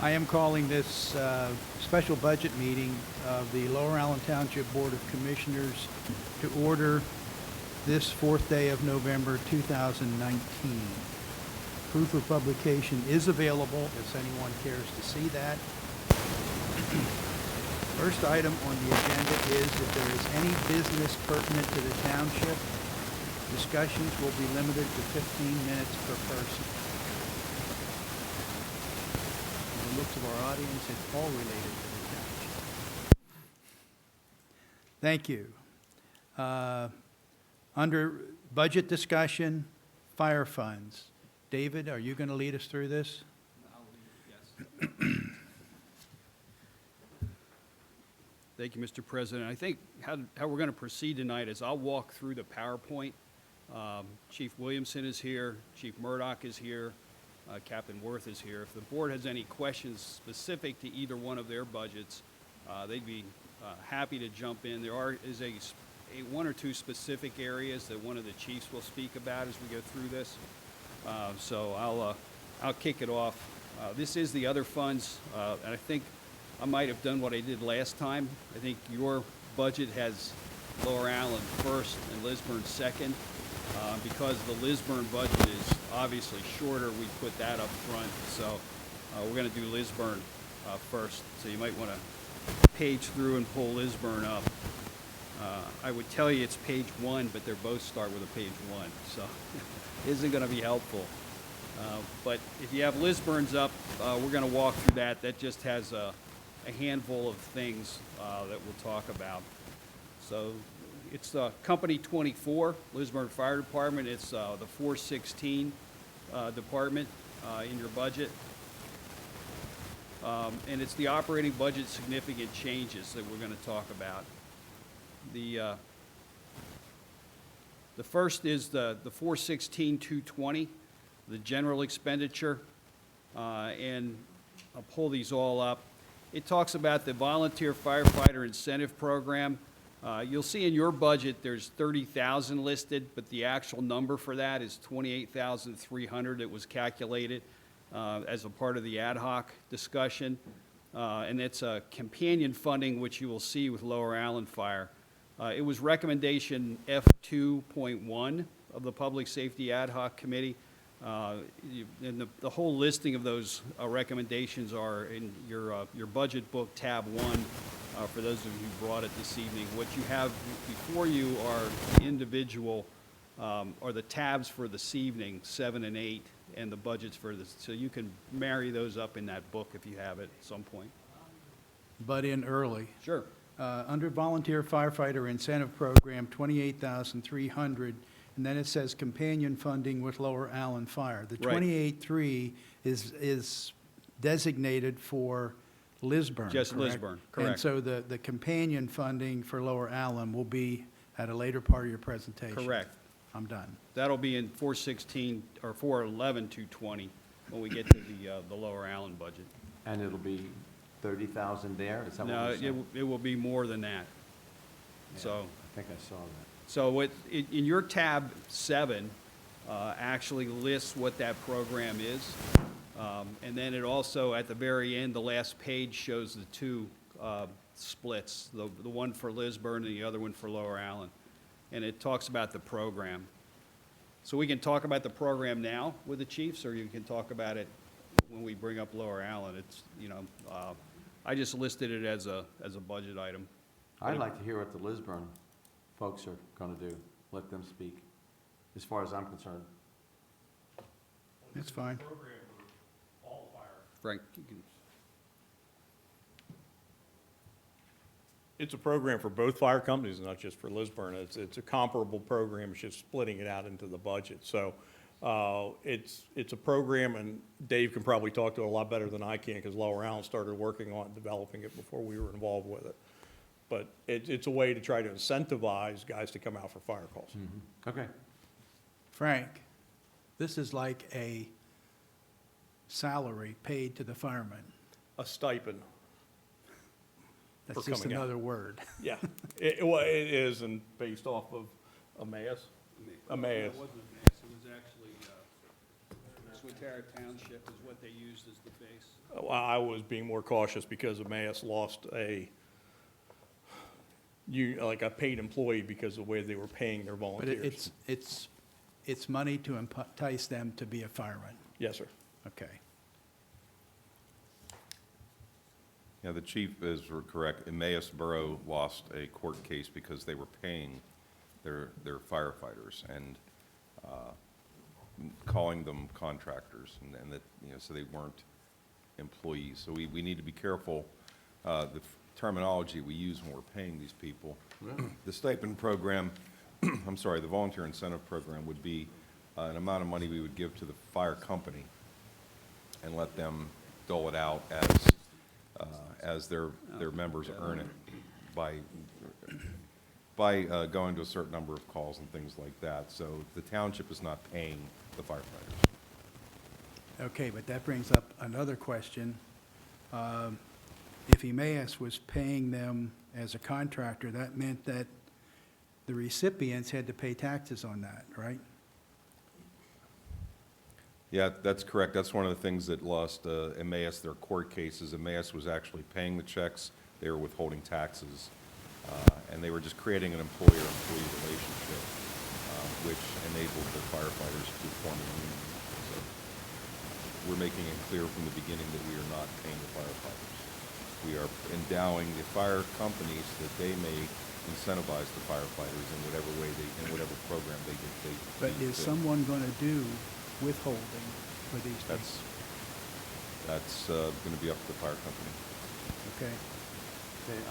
I am calling this special budget meeting of the Lower Allen Township Board of Commissioners to order this fourth day of November 2019. Proof of publication is available if anyone cares to see that. First item on the agenda is if there is any business pertinent to the township, discussions will be limited to 15 minutes per person. From the looks of our audience, it's all related to the township. Thank you. Under budget discussion, fire funds. David, are you going to lead us through this? Yes. Thank you, Mr. President. I think how we're going to proceed tonight is I'll walk through the PowerPoint. Chief Williamson is here, Chief Murdoch is here, Captain Worth is here. If the board has any questions specific to either one of their budgets, they'd be happy to jump in. There is one or two specific areas that one of the chiefs will speak about as we go through this. So I'll kick it off. This is the other funds, and I think I might have done what I did last time. I think your budget has Lower Allen first and Lisburn second. Because the Lisburn budget is obviously shorter, we put that up front. So we're going to do Lisburn first. So you might want to page through and pull Lisburn up. I would tell you it's page 1, but they both start with a page 1. So it isn't going to be helpful. But if you have Lisburn's up, we're going to walk through that. That just has a handful of things that we'll talk about. So it's Company 24, Lisburn Fire Department. It's the 416 department in your budget. And it's the operating budget significant changes that we're going to talk about. The first is the 416-220, the general expenditure. And I'll pull these all up. It talks about the Volunteer Firefighter Incentive Program. You'll see in your budget there's 30,000 listed, but the actual number for that is 28,300. It was calculated as a part of the ad hoc discussion. And it's a companion funding, which you will see with Lower Allen Fire. It was recommendation F2.1 of the Public Safety Ad Hoc Committee. And the whole listing of those recommendations are in your budget book, tab 1, for those of you who brought it this evening. What you have before you are individual, or the tabs for this evening, 7 and 8, and the budgets for this. So you can marry those up in that book if you have it at some point. Butt in early. Sure. Under Volunteer Firefighter Incentive Program, 28,300, and then it says companion funding with Lower Allen Fire. The Right. 28.3 is designated for Lisburn, Just correct? Lisburn, correct. And so the companion funding for Lower Allen will be at a later part of your presentation. Correct. I'm done. That'll be in 416 or 411-220 when we get to the Lower Allen budget. And it'll be 30,000 there? Is that what No, we're saying? it will be more than that. Yeah, So. I think I saw that. So in your tab 7 actually lists what that program is. And then it also, at the very end, the last page shows the two splits, the one for Lisburn and the other one for Lower Allen. And it talks about the program. So we can talk about the program now with the chiefs, or you can talk about it when we bring up Lower Allen. It's, I just listed it as a budget item. I'd like to hear what the Lisburn folks are going to do. Let them speak, as far as I'm concerned. That's fine. Frank, you can. It's a program for both fire companies, not just for Lisburn. It's a comparable program, it's just splitting it out into the budget. So it's a program, and Dave can probably talk to it a lot better than I can, because Lower Allen started working on developing it before we were involved with it. But it's a way to try to incentivize guys to come out for fire calls. Mm-hmm. Okay. Frank, this is like a salary paid to the firemen. A stipend. That's For just coming out. another word. Yeah, well, it is, and based off of Emmaus. It wasn't Emmaus, it was actually Swatara Township is what they used as the base. I was being more cautious because Emmaus lost like a paid employee because of the way they were paying their But volunteers. it's money to entice them to be a fireman. Yes, sir. Okay. Yeah, the chief is correct. Emmaus Borough lost a court case because they were paying their firefighters and calling them contractors, and that, so they weren't employees. So we need to be careful, the terminology we use when we're paying these people. The stipend program, I'm sorry, the volunteer incentive program would be an amount of money we would give to the fire company and let them dole it out as their members earn it by going to a certain number of calls and things like that. So the township is not paying the firefighters. Okay, but that brings up another question. If Emmaus was paying them as a contractor, that meant that the recipients had to pay taxes on that, right? Yeah, that's correct. That's one of the things that lost Emmaus their court cases. Emmaus was actually paying the checks. They were withholding taxes. And they were just creating an employer-employee relationship, which enabled the firefighters to form a union. So we're making it clear from the beginning that we are not paying the firefighters. We are endowing the fire companies that they may incentivize the firefighters in whatever way in whatever program they dictate. But is someone going to do withholding for these people? That's going to be up to the fire company. Okay. Okay,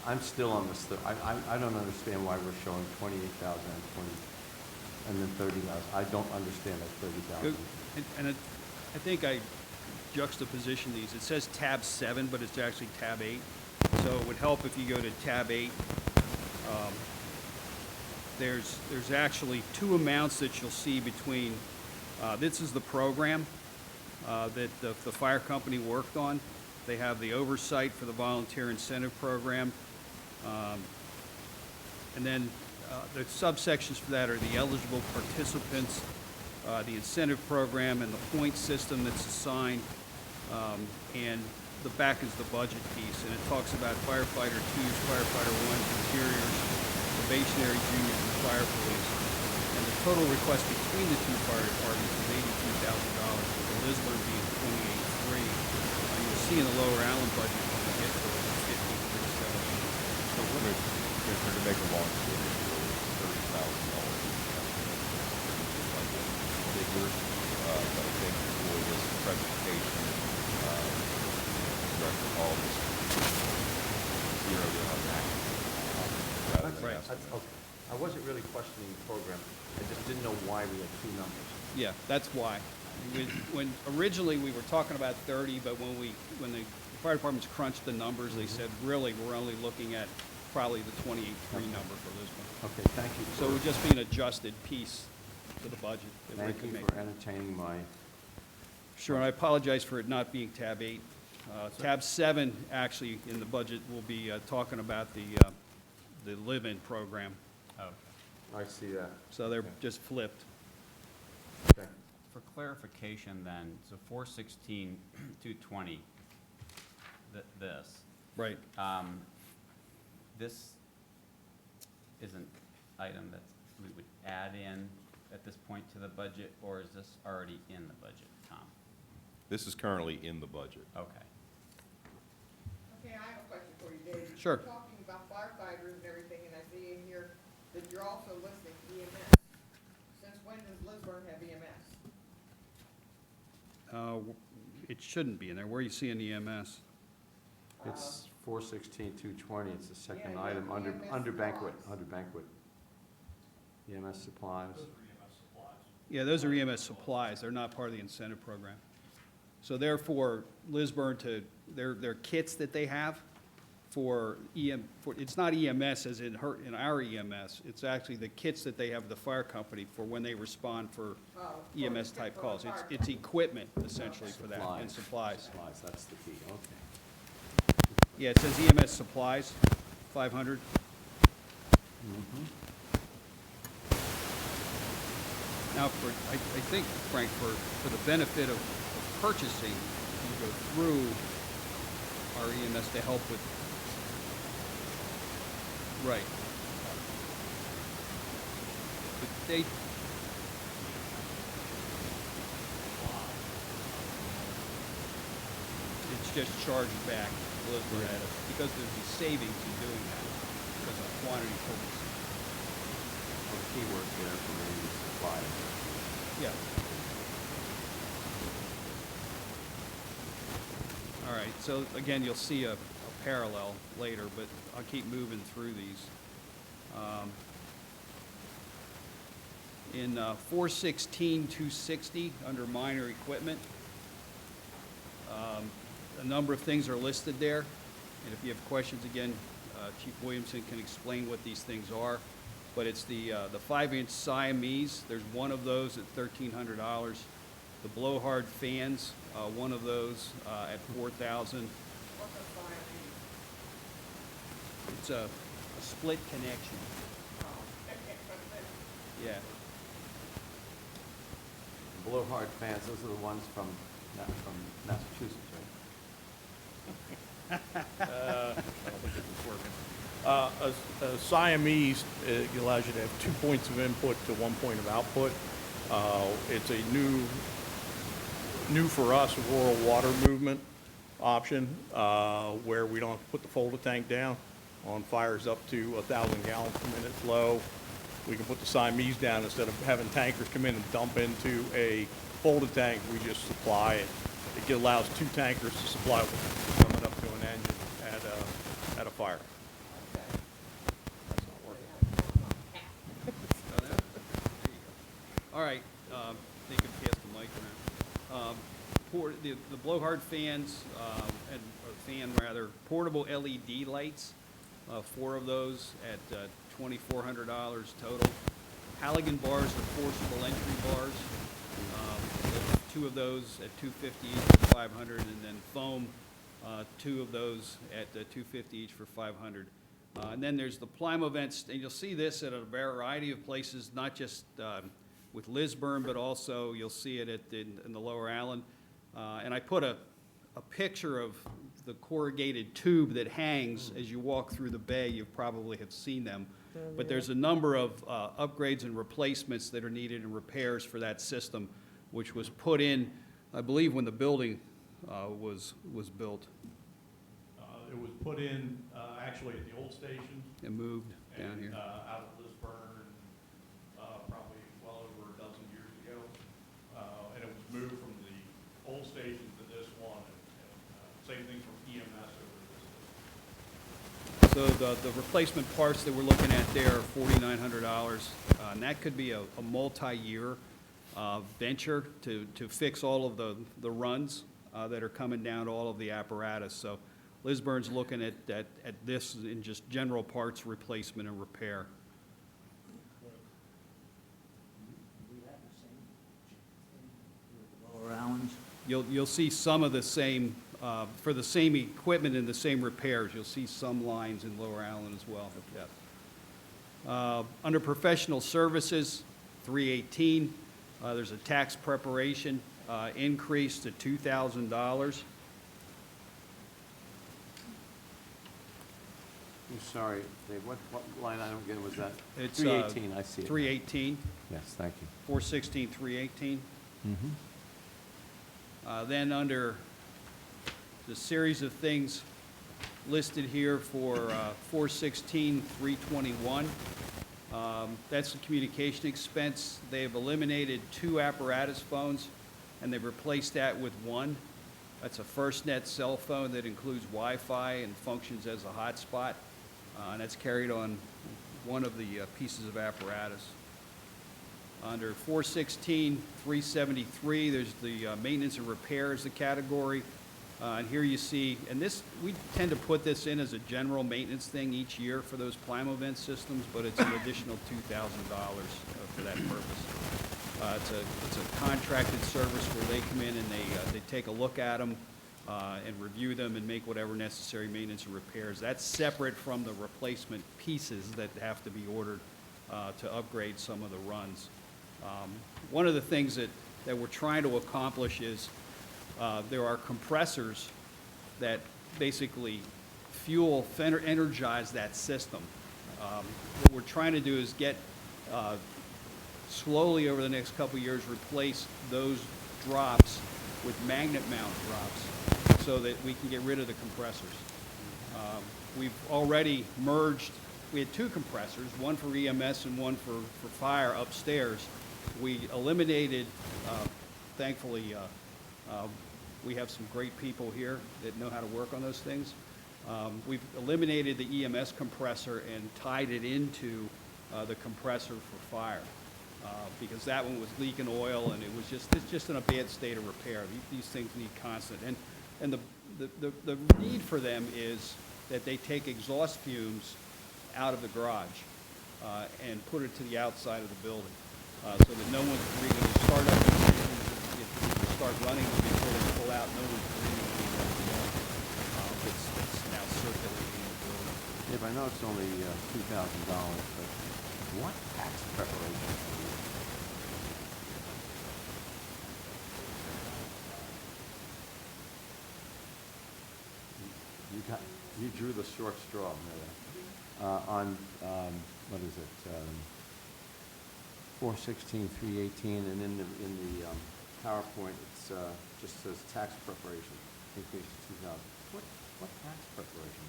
I'm still on this, I don't understand why we're showing 28,000 and then 30,000. I don't understand that 30,000. And I think I juxtaposition these. It says tab 7, but it's actually tab 8. So it would help if you go to tab 8. There's actually two amounts that you'll see between, this is the program that the fire company worked on. They have the oversight for the volunteer incentive program. And then the subsections for that are the eligible participants, the incentive program, and the point system that's assigned. And the back is the budget piece, and it talks about firefighter 2s, firefighter 1s, interiors, probationary juniors, and fire police. And the total request between the two fire departments is $82,000, with the Lisburn being $28,300. You'll see in the Lower Allen budget when we get to it, it's $15,370. So we're to make a long story short, $30,000 figure, but I think for this presentation, Director Hall just zeroed in on that. Rather than Right. asking Okay. I wasn't really questioning the program, I just didn't know why we had two numbers. Yeah, that's why. When originally we were talking about 30, but when the fire departments crunched the numbers, they said, really, we're only looking at probably the 28,300 number for this one. Okay, thank you. So it would just be an adjusted piece to the budget that we Thank can you make. for entertaining my, Sure, and I apologize for it not being tab 8. Tab 7, actually, in the budget, will be talking about the live-in program. I see that. So they're just flipped. Okay. For clarification then, so 416-220, this, Right. this is an item that we would add in at this point to the budget, or is this already in the budget, Tom? This is currently in the budget. Okay. Okay, I have a question for you, Dave. Sure. You're talking about firefighters and everything, and I see in here that you're also listing EMS. Since when does Lisburn have EMS? It shouldn't be in there. Where are you seeing the EMS? It's 416-220, it's the second Yeah, item, EMS under banquet, supplies. under banquet. EMS supplies. Yeah, those are EMS supplies. They're not part of the incentive program. So therefore, Lisburn their kits that they have for it's not EMS as in our EMS. It's actually the kits that they have the fire company for when they respond for EMS type calls. It's equipment essentially for that and supplies. Supplies, that's the key, okay. Yeah, it says EMS supplies, 500. Now, I think, Frank, for the benefit of purchasing, you go through our EMS to help with, right. But they, it's just charged back to Lisbon at us, because there's the savings in doing that, because of quantity focus. Well, the keyword there for me is supply. Yeah. All right, so again, you'll see a parallel later, but I'll keep moving through these. In 416-260, under minor equipment, a number of things are listed there, and if you have questions, again, Chief Williamson can explain what these things are. But it's the 5-inch Siamese. There's one of those at $1,300. The blowhard fans, one of those at $4,000. What's a Siamese? It's a split connection. Yeah. Blowhard fans, those are the ones from Massachusetts, right? I don't think this is working. A Siamese allows you to have 2 points of input to 1 point of output. It's a new for us rural water movement option where we don't have to put the folder tank down on fires up to 1,000 gallons per minute flow. We can put the Siamese down instead of having tankers come in and dump into a folded tank. We just supply it. It allows 2 tankers to supply coming up to an engine at a fire. That's not working. All right, they can pass the mic around. The blowhard fans, and or fan rather, portable LED lights, 4 of those at $2,400 total. Halogen bars are forcible entry bars, 2 of those at $250 each for $500, and then foam, 2 of those at $250 each for $500. And then there's the Plimo vents, and you'll see this at a variety of places, not just with Lisburn, but also you'll see it in the Lower Allen. And I put a picture of the corrugated tube that hangs as you walk through the bay. You probably have seen them. But there's a number of upgrades and replacements that are needed and repairs for that system, which was put in, I believe, when the building was built It was put in actually at the old station. and moved down And here. out of Lisburn, probably well over a dozen years ago. And it was moved from the old station to this one, and same thing from EMS over this. So the replacement parts that we're looking at there are $4,900, and that could be a multi-year venture to fix all of the runs that are coming down to all of the apparatus. So Lisburn's looking at this in just general parts replacement and repair. Lower Allens. You'll see some of the same, for the same equipment and the same repairs, you'll see some lines in Lower Allen as well, yes. Under professional services, 318, there's a tax preparation increase to $2,000. I'm sorry, Dave, what line item again was that? It's 318, I see it. 318, Yes, thank you. 416, 318. Then under the series of things listed here for 416, 321, that's the communication expense. They've eliminated 2 apparatus phones, and they've replaced that with 1. That's a FirstNet cell phone that includes Wi-Fi and functions as a hotspot, and that's carried on one of the pieces of apparatus. Under 416, 373, there's the maintenance and repairs, the category. And here you see, and this, we tend to put this in as a general maintenance thing each year for those Plimo vent systems, but it's an additional $2,000 for that purpose. It's a contracted service where they come in and they take a look at them and review them and make whatever necessary maintenance and repairs. That's separate from the replacement pieces that have to be ordered to upgrade some of the runs. one of the things that we're trying to accomplish is there are compressors that basically fuel, energize that system. What we're trying to do is get, slowly over the next couple of years, replace those drops with magnet mount drops so that we can get rid of the compressors. We've already merged, we had 2 compressors, one for EMS and one for fire upstairs. We eliminated, thankfully, we have some great people here that know how to work on those things. We've eliminated the EMS compressor and tied it into the compressor for fire because that one was leaking oil and it's just in a bad state of repair. These things need constant. And the need for them is that they take exhaust fumes out of the garage and put it to the outside of the building so that no one's breathing. You start up the engine, you start running before they pull out, no one's breathing any of that oil that's now circulating in the building. Yeah, but I know it's only $2,000, but what tax preparation are you? You drew the short straw, Mary. What is it? 416,318, and in the PowerPoint, it's just says tax preparation, increase to 2,000. What tax preparation?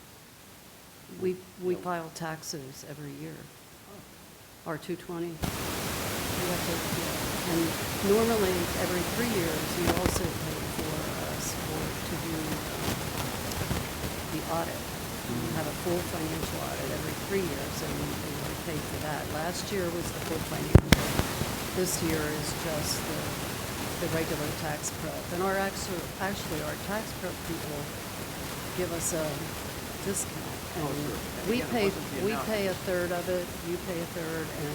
We file taxes every year. Our 220. We have to, yeah. And normally, every 3 years, you also pay for us to do the audit. We have a full financial audit every 3 years, and we pay for that. Last year was the full financial. This year is just the regular tax prep. And actually, our tax prep people give us a discount. And we pay a third of it, you pay a third, and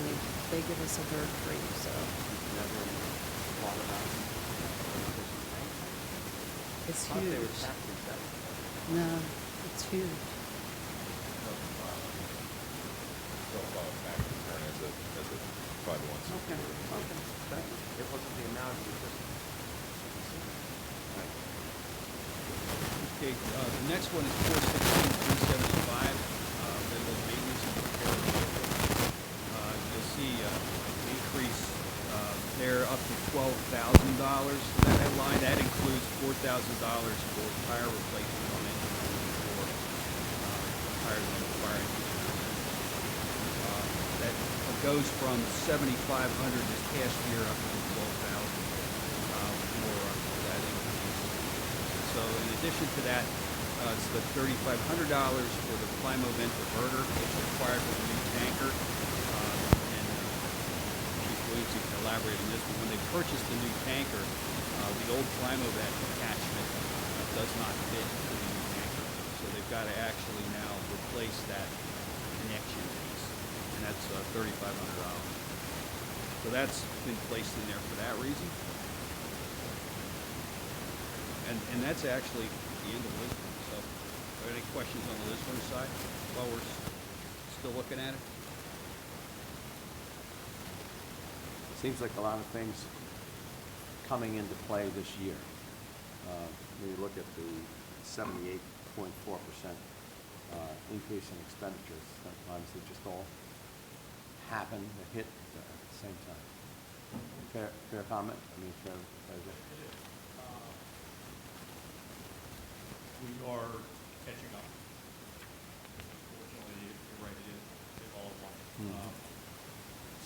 they give us a third free, so. It's huge. No, it's huge. Don't file a tax return as a 501c3. Okay. It wasn't the amount, it was just. Okay, the next one is 416,375, the maintenance and repair of equipment. You'll see an increase there up to $12,000 for that headline. That includes $4,000 for tire replacement on engine for tires on the fire engine. That goes from $7,500 this past year up to $12,000 for that increase. So in addition to that, it's the $3,500 for the Plimo vent diverter. It's required for the new tanker. And Chief Williams can elaborate on this, but when they purchased the new tanker, the old Plimo vent attachment does not fit to the new tanker. So they've got to actually now replace that connection piece, and that's $3,500. So that's been placed in there for that reason. And that's actually the end of Lisbon. So, are there any questions on the Lisbon side while we're still looking at it? Seems like a lot of things coming into play this year. When you look at the 78.4% increase in expenditures, sometimes they just all happen to hit at the same time. Fair comment? I mean, fair. We are catching up. Fortunately, you're right, it is all at once.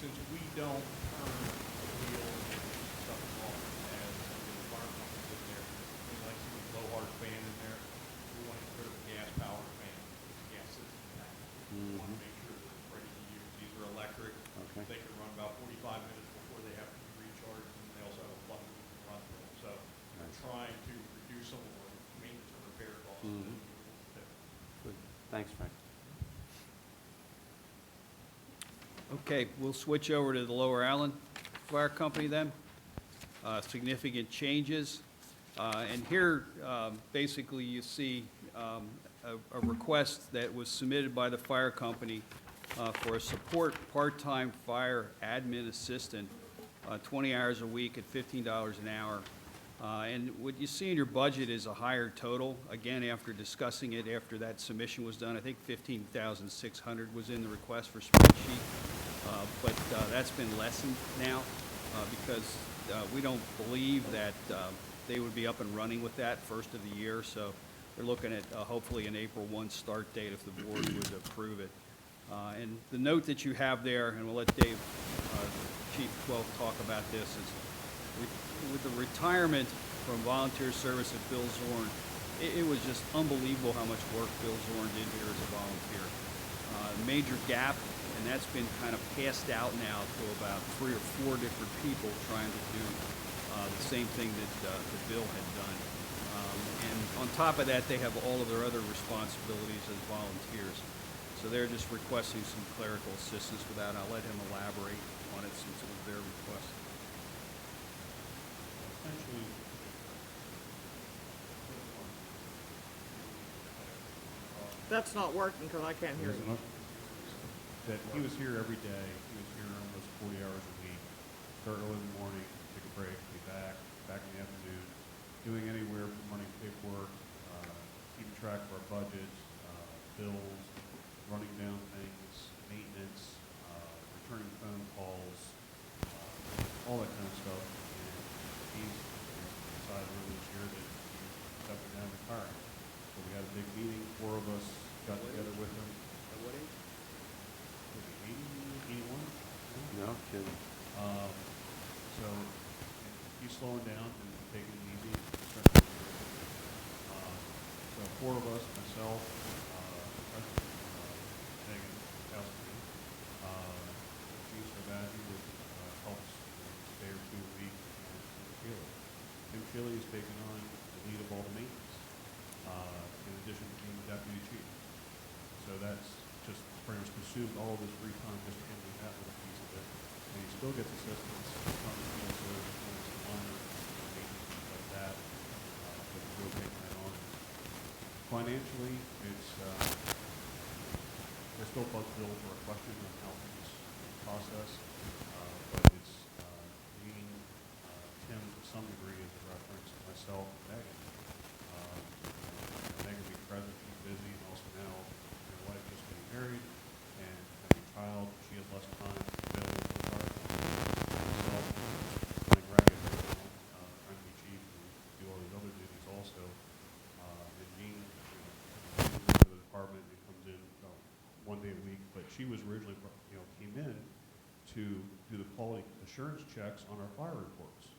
Since we don't turn the wheel and make stuff off as the fire companies in there, we like to see a blowhard fan in there. We want to put a gas-powered fan, gas system in that. We want to make sure that it's ready to use. These are electric. Okay. They can run about 45 minutes before they have to be recharged, and they also have a plug that we can run through. So we're trying to reduce some of our maintenance and repair costs. Good. Thanks, Frank. Okay, we'll switch over to the Lower Allen Fire Company then. Significant changes. And here, basically, you see a request that was submitted by the fire company for a support part-time fire admin assistant 20 hours a week at $15 an hour. And what you see in your budget is a higher total. Again, after discussing it, after that submission was done, I think 15,600 was in the request for spreadsheet. But that's been lessened now because we don't believe that they would be up and running with that first of the year. So they're looking at hopefully an April 1 start date if the board would approve it. And the note that you have there, and we'll let Dave, Chief 12, talk about this, is with the retirement from volunteer service of Bill Zorn, it was just unbelievable how much work Bill Zorn did here as a volunteer. Major gap, and that's been kind of passed out now to about 3 or 4 different people trying to do the same thing that Bill had done. And on top of that, they have all of their other responsibilities as volunteers. So they're just requesting some clerical assistance with that. I'll let him elaborate on it since it was their request. Essentially, That's not working because I can't hear you. that he was here every day. He was here almost 40 hours a week. Start early in the morning, take a break, be back in the afternoon, doing anywhere from running paperwork, keeping track of our budget, bills, running down things, maintenance, returning phone calls, all that kind of stuff. And he's decided earlier this year that he's stepping down and retiring. So we had a big meeting, 4 of us got together with him. What age? Was it 80, 81? No kidding. So he's slowing down and taking it easy. So 4 of us, myself, Megan, Kelsey, Chief Savati, who helps a day or 2 a week, and Tim Shealy. Tim Shealy is taking on the lead of all the maintenance, in addition to being the deputy chief. So that's just pretty much consumed all of his free time just handling that little piece of it. And he still gets assistance from the field service, when it's minor maintenance, things like that. But he's really taking that on. Financially, it's, we're still bugged Bill for a question on how things process, but it's leading Tim to some degree as a reference to myself and Megan. Megan being present, she's busy, and also now her wife just getting married and having a child, she has less time available for her. Myself, running ragged right now, trying to be chief and do all these other duties also. And Jean, comes into the department and comes in 1 day a week, but she was originally, came in to do the quality assurance checks on our fire reports.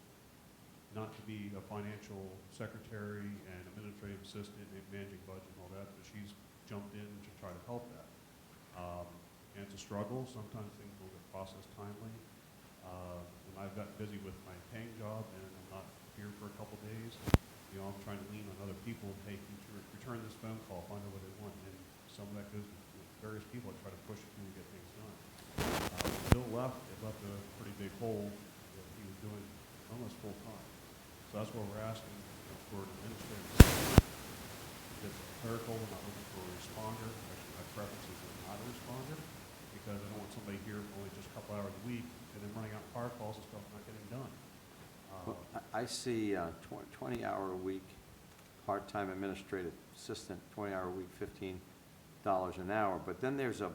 Not to be a financial secretary and administrative assistant and managing budget and all that, but she's jumped in to try to help that. And it's a struggle. Sometimes things will get processed timely. And I've gotten busy with my paying job and I'm not here for a couple days. I'm trying to lean on other people. Hey, can you return this phone call, find out what they want. And some of that goes with various people that try to push it through and get things done. When Bill left, it left a pretty big hole that he was doing almost full time. So that's what we're asking for an administrative assistant. It's clerical, we're not looking for a responder. Actually, my preference is not a responder because I don't want somebody here for only just a couple hours a week and then running out fire calls and stuff not getting done. Well, I see 20-hour-a-week part-time administrative assistant, 20-hour-a-week, $15 an hour. But then there's a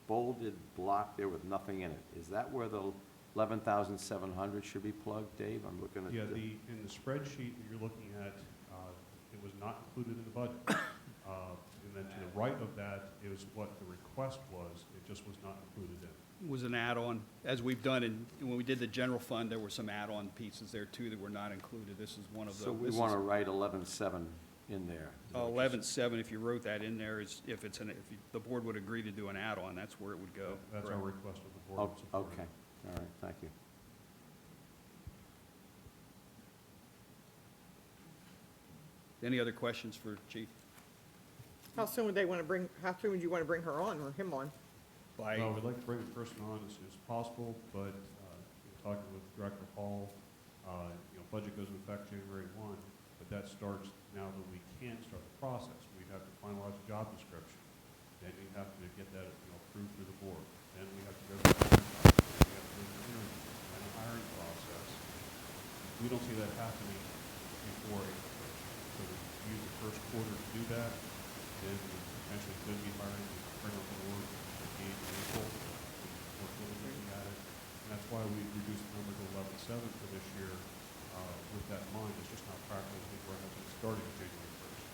bolded block there with nothing in it. Is that where the 11,700 should be plugged, Dave? I'm looking at Yeah, in the spreadsheet that you're looking at, it was not included in the budget. And then to the right of that is what the request was. It just was not included in. Was an add-on, as we've done, and when we did the general fund, there were some add-on pieces there too that were not included. This is one of those. So we want to write 11,700 in there. is what you're saying. 11.7, if you wrote that in there, is if the board would agree to do an add-on, that's where it would go. That's our Correct. request of the Oh, board. Support it. okay, all right, thank you. Any other questions for Chief? How soon would you want to bring her on or him on? By, Well, we'd like to bring the person on as soon as possible, but talking with Director Hall, budget goes into effect January 1, but that starts now that we can start the process. We'd have to finalize a job description. Then we'd have to get that approved through the board. then we have to go through the we have to go through interviews and a hiring process. We don't see that happening before April 1st. So we use the first quarter to do that, then we potentially could be hiring, bring on board in April, work diligently at it. And that's why we reduced the number to 11.7 for this year. With that in mind, it's just not practical to think we're going to be starting January 1st.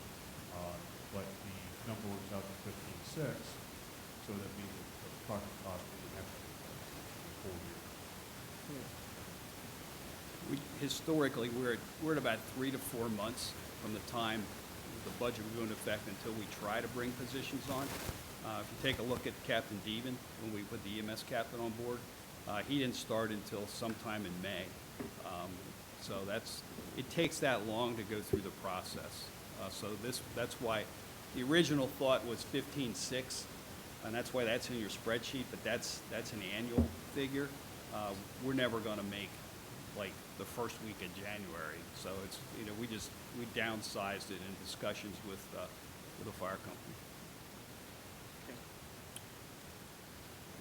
But the number works out to 15.6, so that means the project cost will be next year, the full year. Historically, we're at about 3 to 4 months from the time the budget would go into effect until we try to bring positions on. If you take a look at Captain Deven, when we put the EMS captain on board, he didn't start until sometime in May. So it takes that long to go through the process. That's why the original thought was 15.6, and that's why that's in your spreadsheet, but that's an annual figure. We're never gonna make like the first week of January. So it's, we downsized it in discussions with the fire company.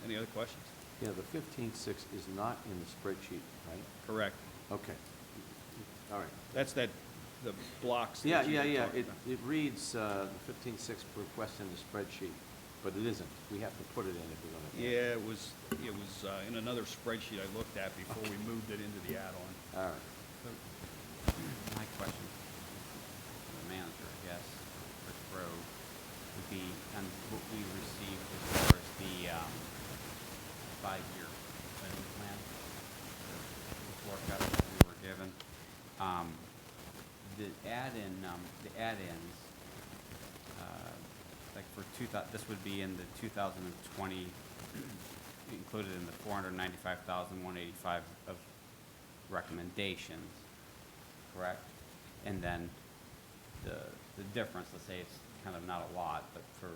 Any other questions? Yeah, the 15.6 is not in the spreadsheet, right? Correct. Okay. All right. That's the blocks. that Yeah, you yeah, were yeah. talking It, about. it reads the 15.6 request in the spreadsheet, but it isn't. We have to put it in if we're going to. Yeah, it was in another spreadsheet I looked at before we moved it into the add-on. All right. My question to the manager, I guess, Rick Rowe, would be on what we received as far as the 5-year spending plan, the forecast that we were given. The add-ins, like for this would be in the 2020, included in the 495,185 of recommendations, correct? And then the difference, let's say it's kind of not a lot, but for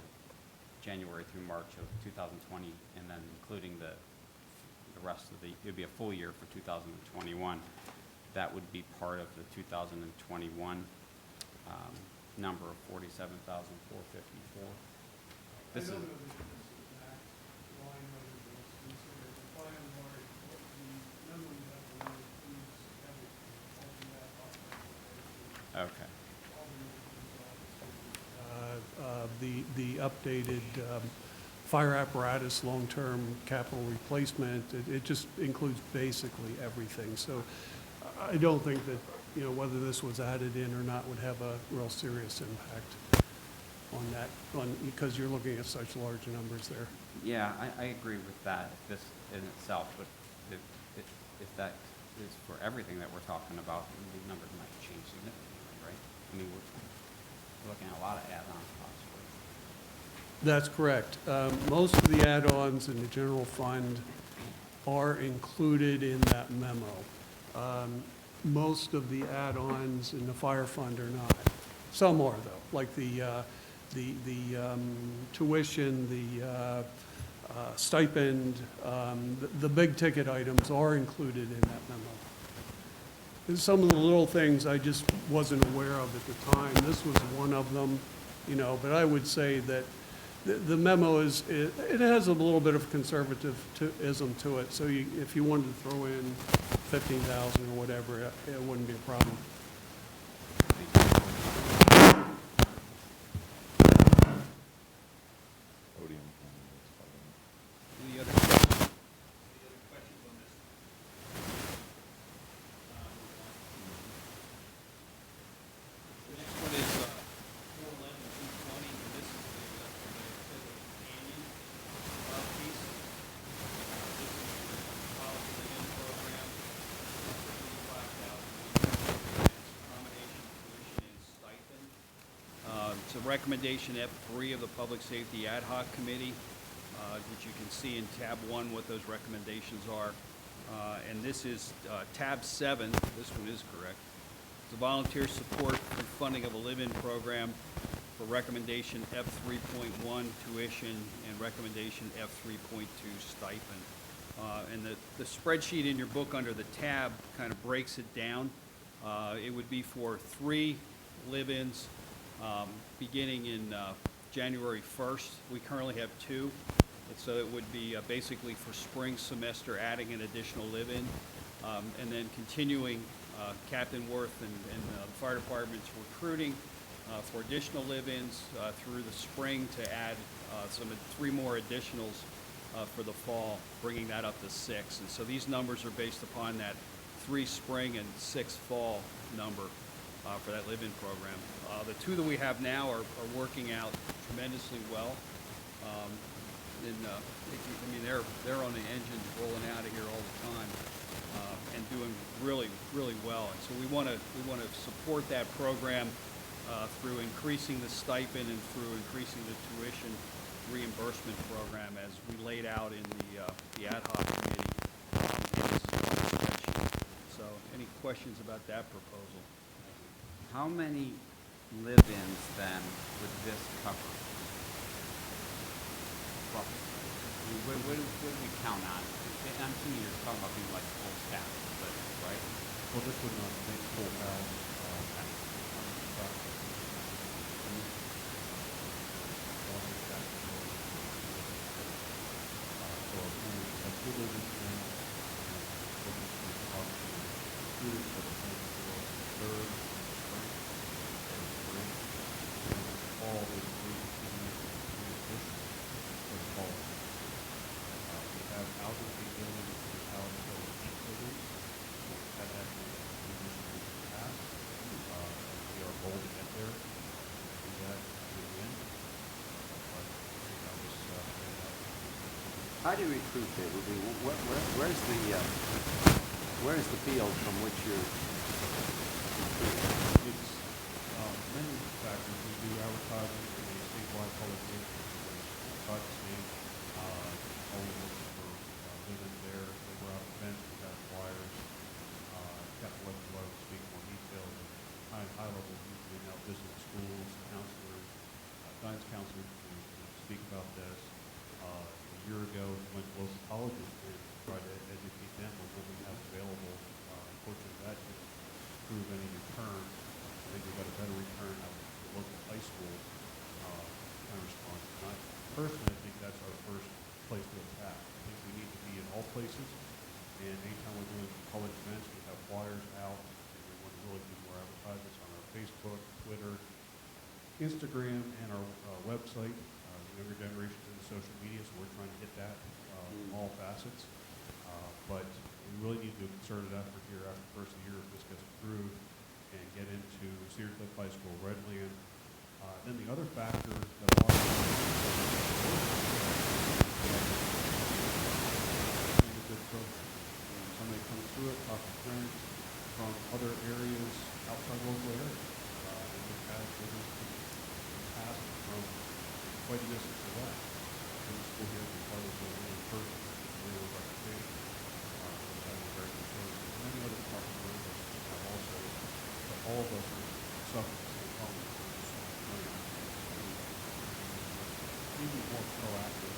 January through March of 2020, and then including the rest of it would be a full year for 2021. That would be part of the 2021 number of 47,454. This is. Okay. The updated fire apparatus, long-term capital replacement, it just includes basically everything. So I don't think that, whether this was added in or not would have a real serious impact on that, because you're looking at such large numbers there. Yeah, I agree with that, this in itself, but if that is for everything that we're talking about, the numbers might change significantly, right? I mean, we're looking at a lot of add-on possibly. That's correct. Most of the add-ons in the general fund are included in that memo. Most of the add-ons in the fire fund are not. Some are though, like the tuition, the stipend, the big ticket items are included in that memo. And some of the little things I just wasn't aware of at the time. This was one of them, but I would say that the memo it has a little bit of conservatism to it. So if you wanted to throw in 15,000 or whatever, it wouldn't be a problem. Podium. Any other questions? Any other questions on this? The next one is 411-220, and this is the companion piece. This is the college living program for $85,000 accommodation, tuition, and stipend. It's a recommendation F3 of the Public Safety Ad Hoc Committee, which you can see in tab 1 what those recommendations are. And this is tab 7, this one is correct. It's a volunteer support and funding of a live-in program for recommendation F3.1 tuition and recommendation F3.2 stipend. And the spreadsheet in your book under the tab kind of breaks it down. It would be for 3 live-ins beginning in January 1st. We currently have 2. And so it would be basically for spring semester, adding an additional live-in, and then continuing Captain Worth and the fire department's recruiting for additional live-ins through the spring to add three more additionals for the fall, bringing that up to 6. And so these numbers are based upon that 3 spring and 6 fall number for that live-in program. The 2 that we have now are working out tremendously well. I mean, they're on the engine rolling out of here all the time and doing really, really well. And so we want to support that program through increasing the stipend and through increasing the tuition reimbursement program as we laid out in the ad hoc committee. So, any questions about that proposal? How many live-ins then would this cover? Roughly. I mean, what do we count on? I'm assuming you're talking about people like full staff, but, right? Well, this would not make full house, so if we have 2 live-ins in, looking to possibly students for the 3rd spring, and fall is 3 additions for the fall. We have housing capability to house those 8 live-ins. We've had that condition in the past. We are goal to get there, do that to the end. But, this, How do you recruit, David? I mean, where's the field from which you're recruiting? It's many factors. We do advertising in a statewide publication, across the state, always looking for live-in there. They were out events, we have flyers. Captain West would like to speak more detail, but high level, we now visit schools, counselors, guidance counselors to speak about this. A year ago, we went to local colleges and tried to educate them on what we have available. Unfortunately, that didn't prove any return. I think we got a better return out of the local high school kind of response. And personally, I think that's our first place to attack. I think we need to be in all places, and anytime we're doing college events, we have flyers out, and we want to really do more advertisements on our Facebook, Twitter, Instagram, and our website. The younger generation's into social media, so we're trying to hit that in all facets. But we really need to do a concerted effort here after the first year if this gets approved and get into Cedar Cliff High School, Redland. Then the other factor that a lot of a good program. When somebody comes through it, talk to parents from other areas outside local areas. And we've had business passed from quite a distance away. In the school here because of the in-person real reputation. Which I'm very concerned. And many other departments have also, but all of us are suffering the same problem. Even more proactive.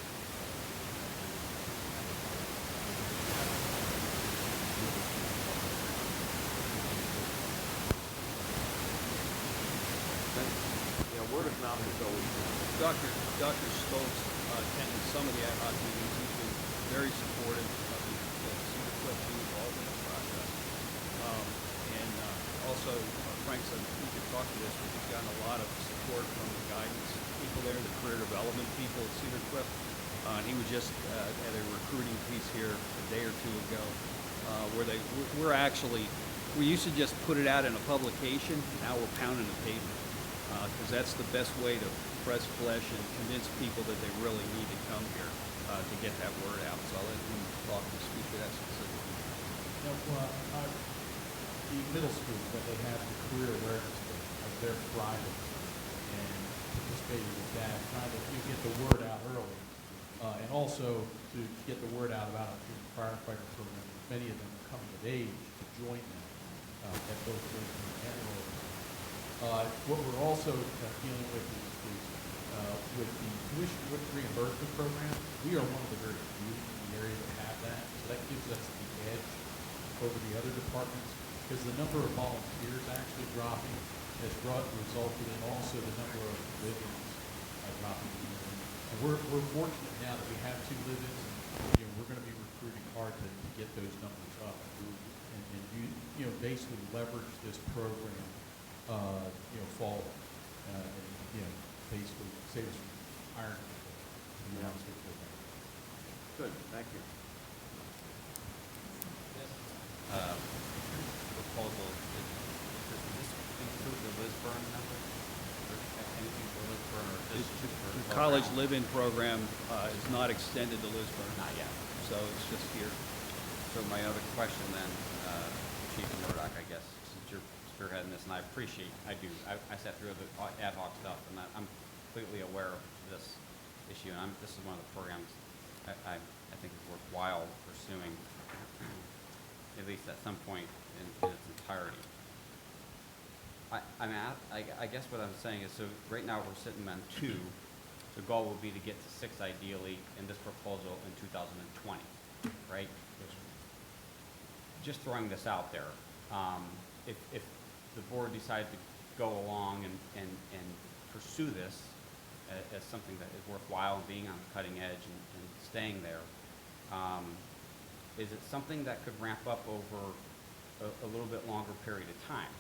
Word of mouth is always Dr. Stoltz attended some of the ad hoc meetings. He's been very supportive of the Cedar Cliff being involved in the process. And also, Frank said we could talk to this, but he's gotten a lot of support from the guidance people there, the career development people at Cedar Cliff. And he was just at a recruiting piece here a day or 2 ago, where we used to just put it out in a publication. Now we're pounding the pavement. Because that's the best way to press flesh and convince people that they really need to come here to get that word out. So I'll let him talk and speak to that specifically. The middle school, that they have the career awareness day, as they're thriving and participating with that, trying to get the word out early. And also to get the word out about the firefighter program. Many of them are coming of age to join them at both Lisbon and Rhodes. What we're also dealing with is with the tuition reimbursement program. We are one of the very few in the area that have that, so that gives us the edge over the other departments, because the number of volunteers actually dropping has resulted in also the number of live-ins dropping. And we're fortunate now that we have 2 live-ins, and, we're gonna be recruiting hard to get those numbers up. And basically leverage this program, forward, and, basically save us from hiring people, to be honest with you. Good, thank you. Proposal, does this include the Lisburn number? Or anything for Lisburn, or just for? The Lower college Allen? live-in program is not extended to Lisbon, Not yet. so it's just here. So my other question then, Chief Murdoch, I guess, since you're spearheading this, and I sat through the ad hoc stuff, and I'm completely aware of this issue, and this is one of the programs I think is worthwhile pursuing, at least at some point in its entirety. I guess what I'm saying is, so right now we're sitting on 2. The goal would be to get to 6 ideally in this proposal in 2020, right? Just throwing this out there, if the board decided to go along and pursue this as something that is worthwhile and being on the cutting edge and staying there, is it something that could ramp up over a little bit longer period of time?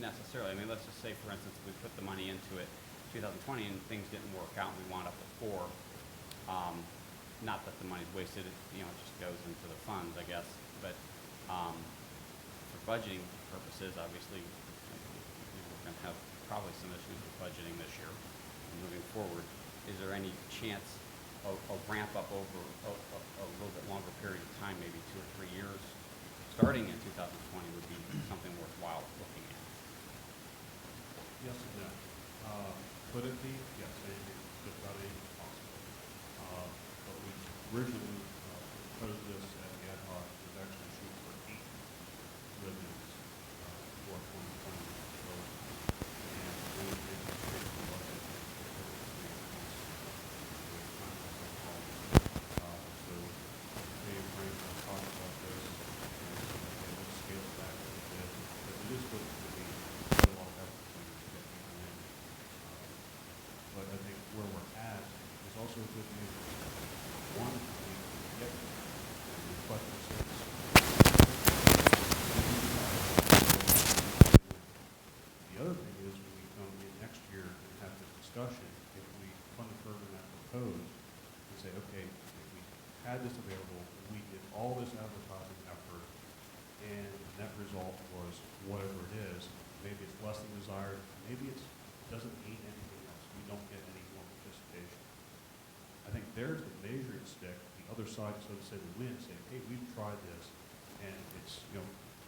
Necessarily, I mean, let's just say, for instance, we put the money into it 2020 and things didn't work out and we wound up at 4. Not that the money's wasted, it just goes into the funds, I guess. But for budgeting purposes, obviously, we're going to have probably some issues with budgeting this year and moving forward. Is there any chance a ramp up over a little bit longer period of time, maybe 2 or 3 years, starting in 2020 would be something worthwhile looking at? Yes and no. Could it be? Yes, just about anything possible. But we originally proposed this at the ad hoc was actually shoot for 8 live-ins for 2020. So, and we did straight to the budget. So Dave Frank talked about this, and let's scale it back a little bit, because it is supposed to be a lot of effort to get people in. But I think where we're at is also a good news. One, we get the question is, the other thing is when we come in next year and have this discussion, if we fund the program as proposed, and say, okay, if we had this available, we did all this advertising effort, and the net result was whatever it is, maybe it's less than desired, maybe it doesn't mean anything else, we don't get any more participation. I think there's the measuring stick, the other side, so to say, the win, saying, hey, we've tried this, and it's,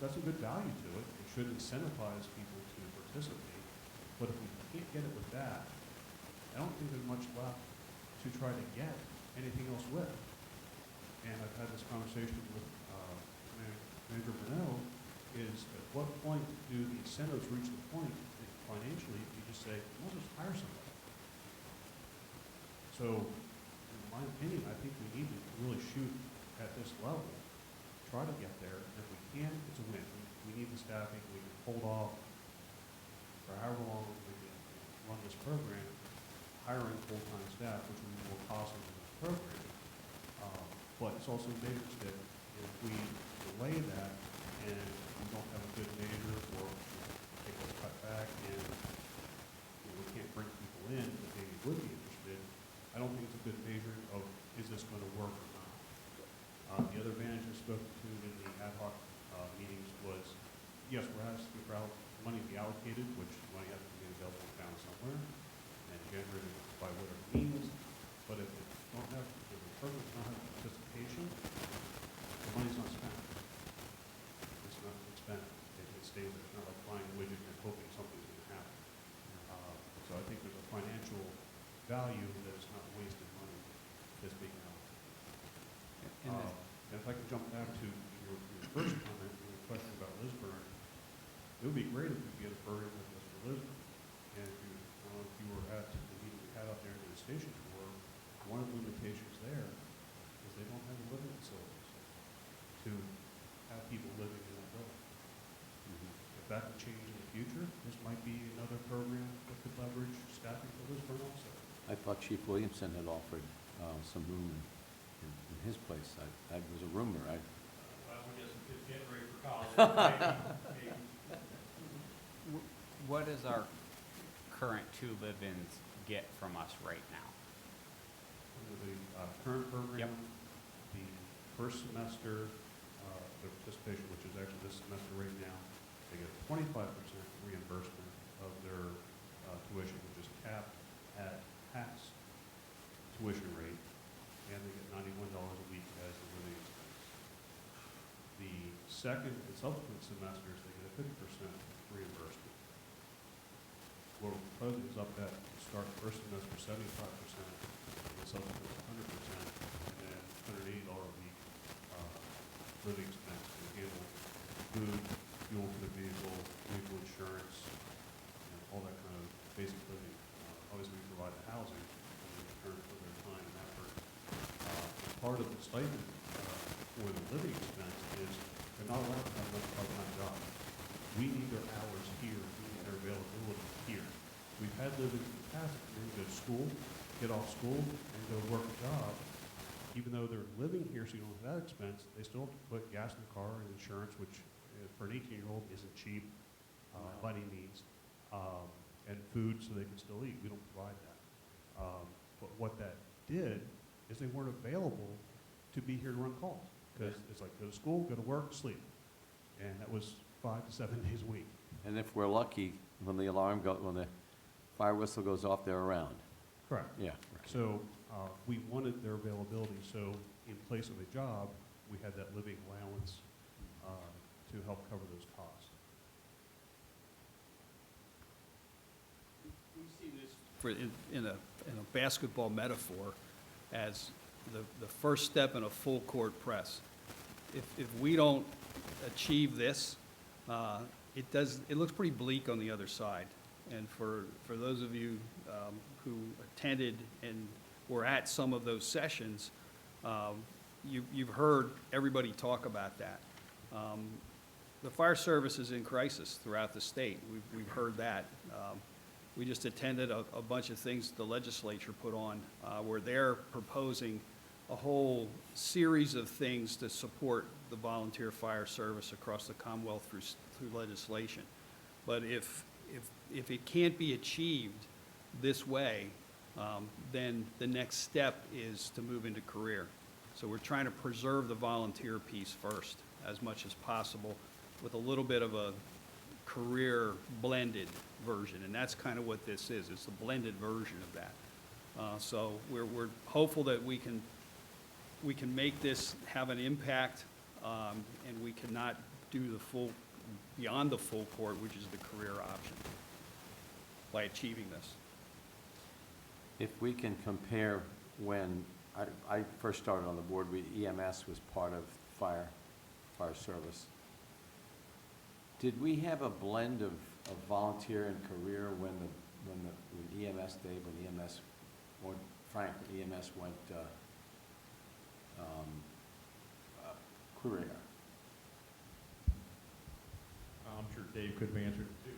got some good value to it, it should incentivize people to participate, but if we can't get it with that, I don't think there's much left to try to get anything else with. And I've had this conversation with Manager Brunel, is at what point do the incentives reach the point that financially you just say, well, just hire somebody. So, in my opinion, I think we need to really shoot at this level, try to get there, and if we can, it's a win. We need the staffing, we can hold off for however long we can run this program, hiring full-time staff, which will be more costly than this program. But it's also dangerous that if we delay that and we don't have a good measure, or take a cut back and we can't bring people in that maybe would be interested, I don't think it's a good measure of is this going to work or not. The other advantage I spoke to in the ad hoc meetings was, yes, we're asking for money to be allocated, which money has to be available and found somewhere, and generated by whatever means. But if the program's not having participation, the money's not spent. It's not spent. It stays there. It's not like buying a widget and hoping something's going to happen. So I think there's a financial value that it's not wasted money that's being allocated. And if I could jump back to your first comment, your question about Lisburn, it would be great if we could get a program like this for Lisburn. And if you, I don't know if you were at the meeting we had out there in the station tour, one of the limitations there is they don't have the living facilities to have people living in that building. If that could change in the future, this might be another program that could leverage staffing for Lisburn also. I thought Chief Williamson had offered some room in his place. That was a rumor. Well, we just getting ready for college. What does our current two live-ins get from us right now? Under the current program, the first semester, the participation, which is actually this semester right now, they get 25% reimbursement of their tuition, which is capped at tax tuition rate, and they get $91 a week as a living expense. The second and subsequent semesters, they get a 50% reimbursement. What we're proposing is up that, start first semester 75%, and subsequent 100%, and then $180 a week living expense to handle food, fuel for the vehicle insurance, and all that kind of basic living. Obviously, we provide the housing in return for their time and effort. And part of the stipend for the living expense is they're not allowed to have another part-time job. We need their hours here, we need their availability here. We've had live-ins in the past that can go to school, get off school, and go work a job. Even though they're living here, so you don't have that expense, they still have to put gas in the car and insurance, which for an 18-year-old isn't cheap by any means, and food so they can still eat. We don't provide that. But what that did is they weren't available to be here to run calls, because it's like go to school, go to work, sleep. And that was 5 to 7 days a week. And if we're lucky, when the fire whistle goes off, they're around. Correct. Yeah. So we wanted their availability, so in place of a job, we had that living allowance to help cover those costs. We see this in a basketball metaphor as the first step in a full court press. If we don't achieve this, it looks pretty bleak on the other side. And for those of you who attended and were at some of those sessions, you've heard everybody talk about that. The fire service is in crisis throughout the state. We've heard that. We just attended a bunch of things the legislature put on where they're proposing a whole series of things to support the volunteer fire service across the Commonwealth through legislation. But if it can't be achieved this way, then the next step is to move into career. So we're trying to preserve the volunteer piece first as much as possible with a little bit of a career blended version. And that's kind of what this is. It's a blended version of that. So we're hopeful that we can make this have an impact, and we cannot do the beyond the full court, which is the career option, by achieving this. If we can compare when I first started on the board, EMS was part of fire service. Did we have a blend of volunteer and career when EMS Dave, when EMS, or Frank, when EMS went career? I'm sure Dave could have answered it too.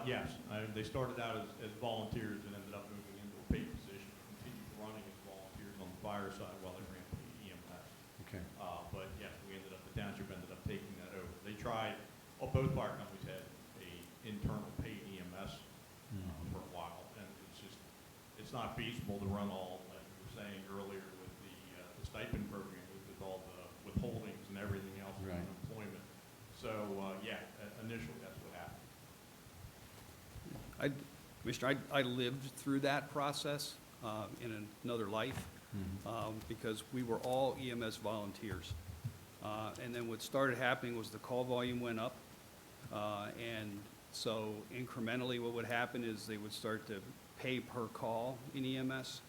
Yes, they started out as volunteers and ended up moving into a paid position, continued running as volunteers on the fire side while they ran paid EMS. Okay. But yes, the township ended up taking that over. They tried, both fire companies had a internal paid EMS for a while, and it's not feasible to run all, like we were saying earlier, with the stipend program, with all the withholdings and everything else from Right. unemployment. So, initially that's what happened. Commissioner, I lived through that process in another life because we were all EMS volunteers. And then what started happening was the call volume went up. And so incrementally what would happen is they would start to pay per call in EMS.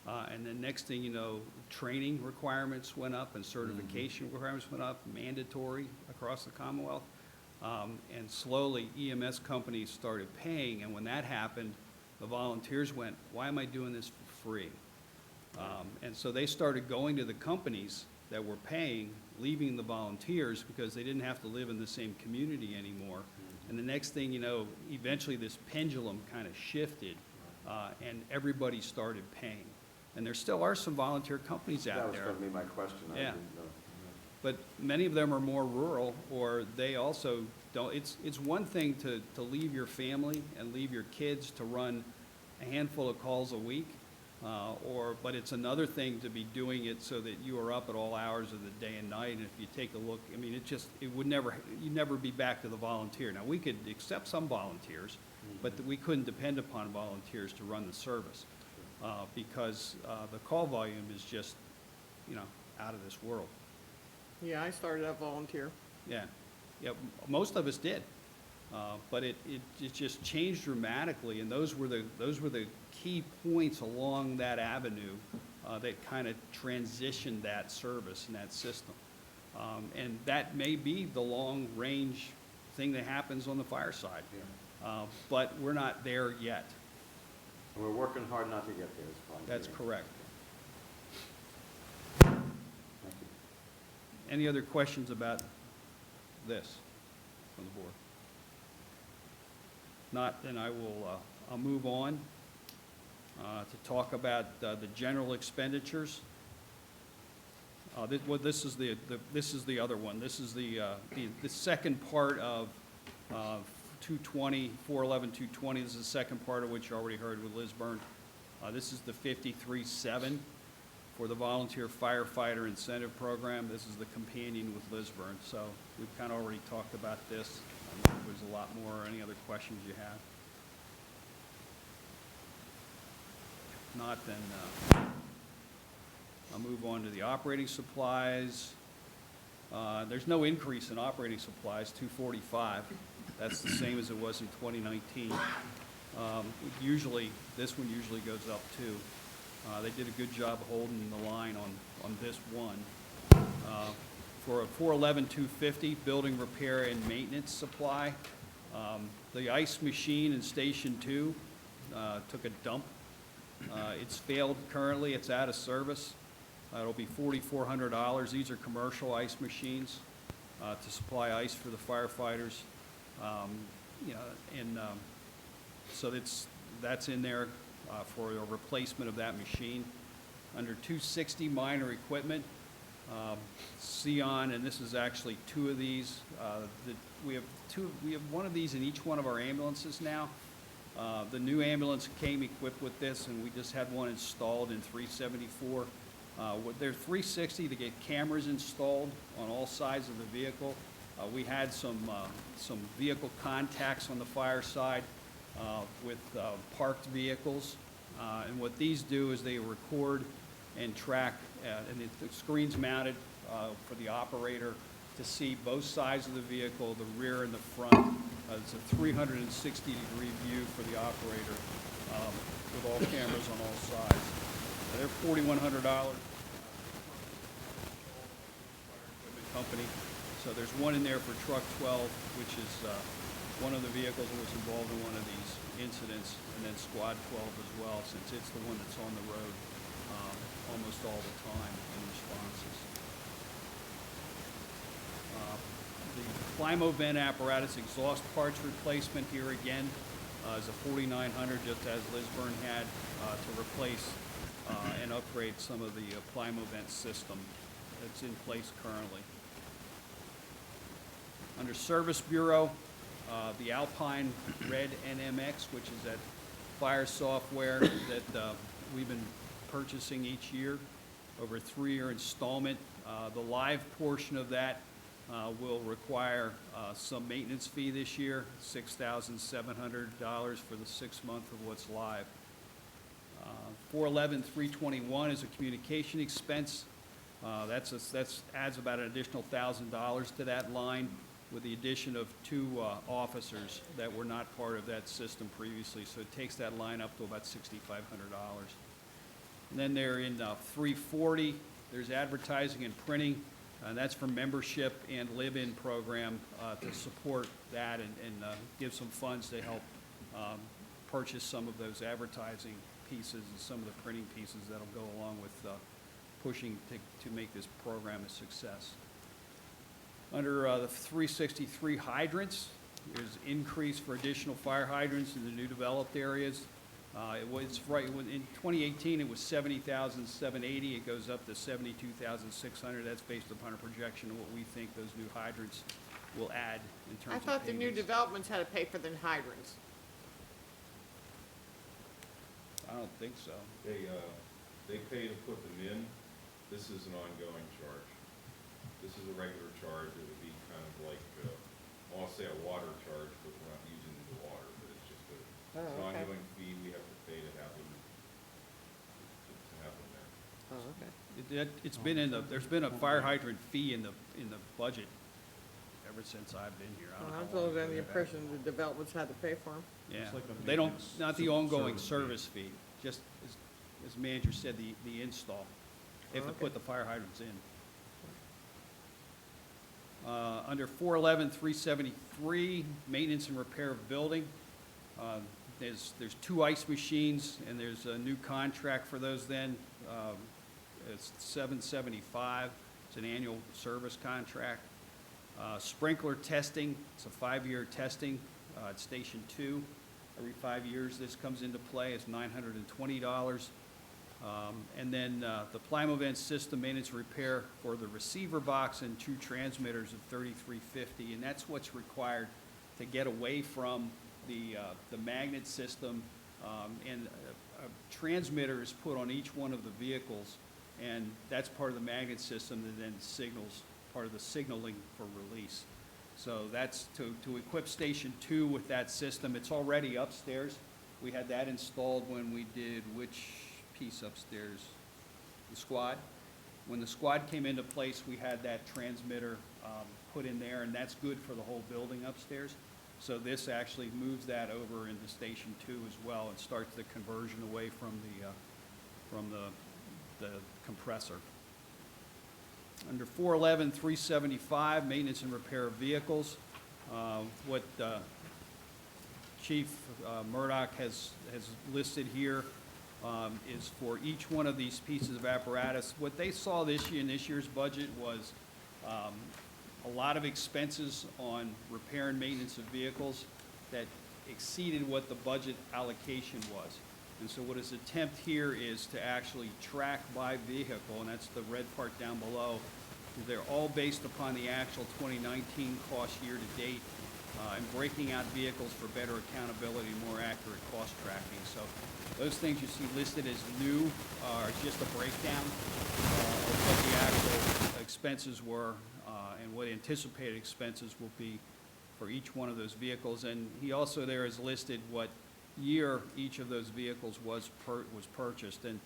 And then next thing you know, training requirements went up and certification requirements went up, mandatory across the Commonwealth. And slowly EMS companies started paying, and when that happened, the volunteers went, why am I doing this for free? And so they started going to the companies that were paying, leaving the volunteers because they didn't have to live in the same community anymore. And the next thing you know, eventually this pendulum kind of shifted and everybody started paying. And there still are some volunteer companies That out was there. gonna be my question. I Yeah. didn't know. But many of them are more rural, or they also don't, it's one thing to leave your family and leave your kids to run a handful of calls a week, but it's another thing to be doing it so that you are up at all hours of the day and night, and if you take a look, I mean, you'd never be back to the volunteer. Now, we could accept some volunteers, but we couldn't depend upon volunteers to run the service, because the call volume is just, out of this world. Yeah, I started out volunteer. Yeah, most of us did, but it just changed dramatically, and those were the key points along that avenue that kind of transitioned that service and that system. And that may be the long-range thing that happens on the fire side, but we're not there yet. And we're working hard not to get there, is probably. That's correct. Thank you. Any other questions about this from the board? Not, then I'll move on to talk about the general expenditures. This is the other one. This is the second part of 220, 411-220. This is the second part of which you already heard with Lisburn. This is the 53-7 for the Volunteer Firefighter Incentive Program. This is the companion with Lisburn. So we've kind of already talked about this. I don't know if there's a lot more, or any other questions you have. If not, then I'll move on to the operating supplies. There's no increase in operating supplies, 245. That's the same as it was in 2019. This one usually goes up too. They did a good job holding the line on this one. For a 411-250, building repair and maintenance supply, the ice machine in Station 2 took a dump. It's failed currently. It's out of service. It'll be $4,400. These are commercial ice machines to supply ice for the firefighters. So that's in there for a replacement of that machine. Under 260 minor equipment, Sion, and this is actually two of these. We have one of these in each one of our ambulances now. The new ambulance came equipped with this, and we just had one installed in 374. They're 360 to get cameras installed on all sides of the vehicle. We had some vehicle contacts on the fire side with parked vehicles. And what these do is they record and track, and the screen's mounted for the operator to see both sides of the vehicle, the rear and the front. It's a 360-degree view for the operator with all cameras on all sides. They're $4,100. Company. So there's one in there for Truck 12, which is one of the vehicles that was involved in one of these incidents, and then Squad 12 as well, since it's the one that's on the road almost all the time in responses. The Climo vent apparatus exhaust parts replacement here again is a $4,900, just as Lisburn had, to replace and upgrade some of the Climo vent system that's in place currently. Under Service Bureau, the Alpine Red NMX, which is that fire software that we've been purchasing each year over a 3-year installment. The live portion of that will require some maintenance fee this year, $6,700 for the 6 month of what's live. 411-321 is a communication expense. That's adds about an additional $1,000 to that line, with the addition of 2 officers that were not part of that system previously. So it takes that line up to about $6,500. And then there in 340, there's advertising and printing, and that's for membership and live-in program to support that and give some funds to help purchase some of those advertising pieces and some of the printing pieces that'll go along with pushing to make this program a success. Under the 363 hydrants, there's increase for additional fire hydrants in the new developed areas. It was right, in 2018, it was 70,780. It goes up to 72,600. That's based upon a projection of what we think those new hydrants will add in terms I of thought the new payments. developments had to pay for the hydrants. I don't think so. They pay to put them in. This is an ongoing charge. This is a regular charge. It would be kind of like, I want to say a water charge, but we're not using the water, but it's just it's an Oh, okay. ongoing fee we have to pay to have them, to have them there. Oh, okay. It's been in the, there's been a fire hydrant fee in the budget ever since I've been here. I don't know I was how long under ago the that impression the developments had to pay for them. Yeah, It's like a they don't, maintenance not the ser- ongoing service service fee, just as manager said, the install. They have to Okay. put the fire hydrants in. Under 411-373, maintenance and repair of building. There's 2 ice machines, and there's a new contract for those then. It's $775. It's an annual service contract. Sprinkler testing, it's a 5-year testing at Station 2. Every 5 years, this comes into play. It's $920. And then the Plymouth system maintenance repair for the receiver box and 2 transmitters of $33.50, and that's what's required to get away from the magnet system. And a transmitter is put on each one of the vehicles, and that's part of the magnet system that then signals, part of the signaling for release. So that's to equip Station 2 with that system. It's already upstairs. We had that installed when we did which piece upstairs? The squad. When the squad came into place, we had that transmitter put in there, and that's good for the whole building upstairs. So this actually moves that over into Station 2 as well and starts the conversion away from the compressor. Under 411-375, maintenance and repair of vehicles, what Chief Murdoch has listed here is for each one of these pieces of apparatus. What they saw this year in this year's budget was a lot of expenses on repair and maintenance of vehicles that exceeded what the budget allocation was. And so what his attempt here is to actually track by vehicle, and that's the red part down below. They're all based upon the actual 2019 cost year to date, and breaking out vehicles for better accountability, more accurate cost tracking. So those things you see listed as new are just a breakdown of what the actual expenses were and what anticipated expenses will be for each one of those vehicles. And he also there has listed what year each of those vehicles was purchased. And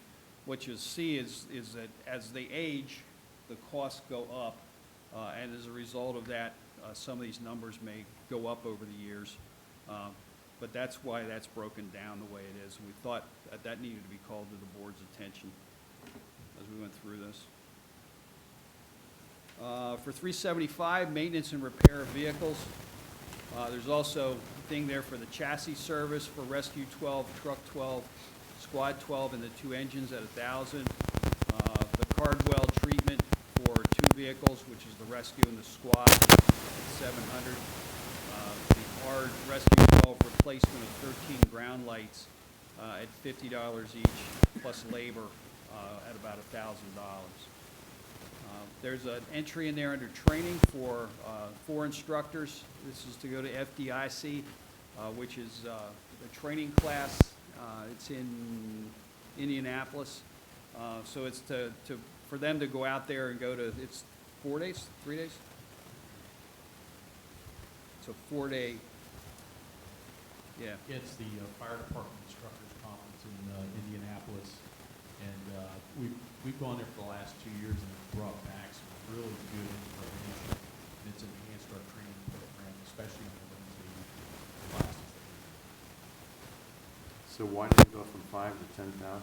what you'll see is that as they age, the costs go up, and as a result of that, some of these numbers may go up over the years. But that's why that's broken down the way it is. And we thought that needed to be called to the board's attention as we went through this. For 375, maintenance and repair of vehicles. There's also a thing there for the chassis service for Rescue 12, Truck 12, Squad 12, and the 2 engines at $1,000. The Cardwell treatment for 2 vehicles, which is the Rescue and the Squad, at $700. The hard Rescue 12 replacement of 13 ground lights at $50 each, plus labor at about $1,000. There's an entry in there under training for 4 instructors. This is to go to FDIC, which is a training class. It's in Indianapolis. So it's for them to go out there and go to, it's 4 days, 3 days? It's a 4-day, yeah. It's the Fire Department Instructors Conference in Indianapolis, and we've gone there for the last 2 years and brought back some really good information, and it's enhanced our training program, especially on the Wednesday classes. So why did it go from 5 to 10,000?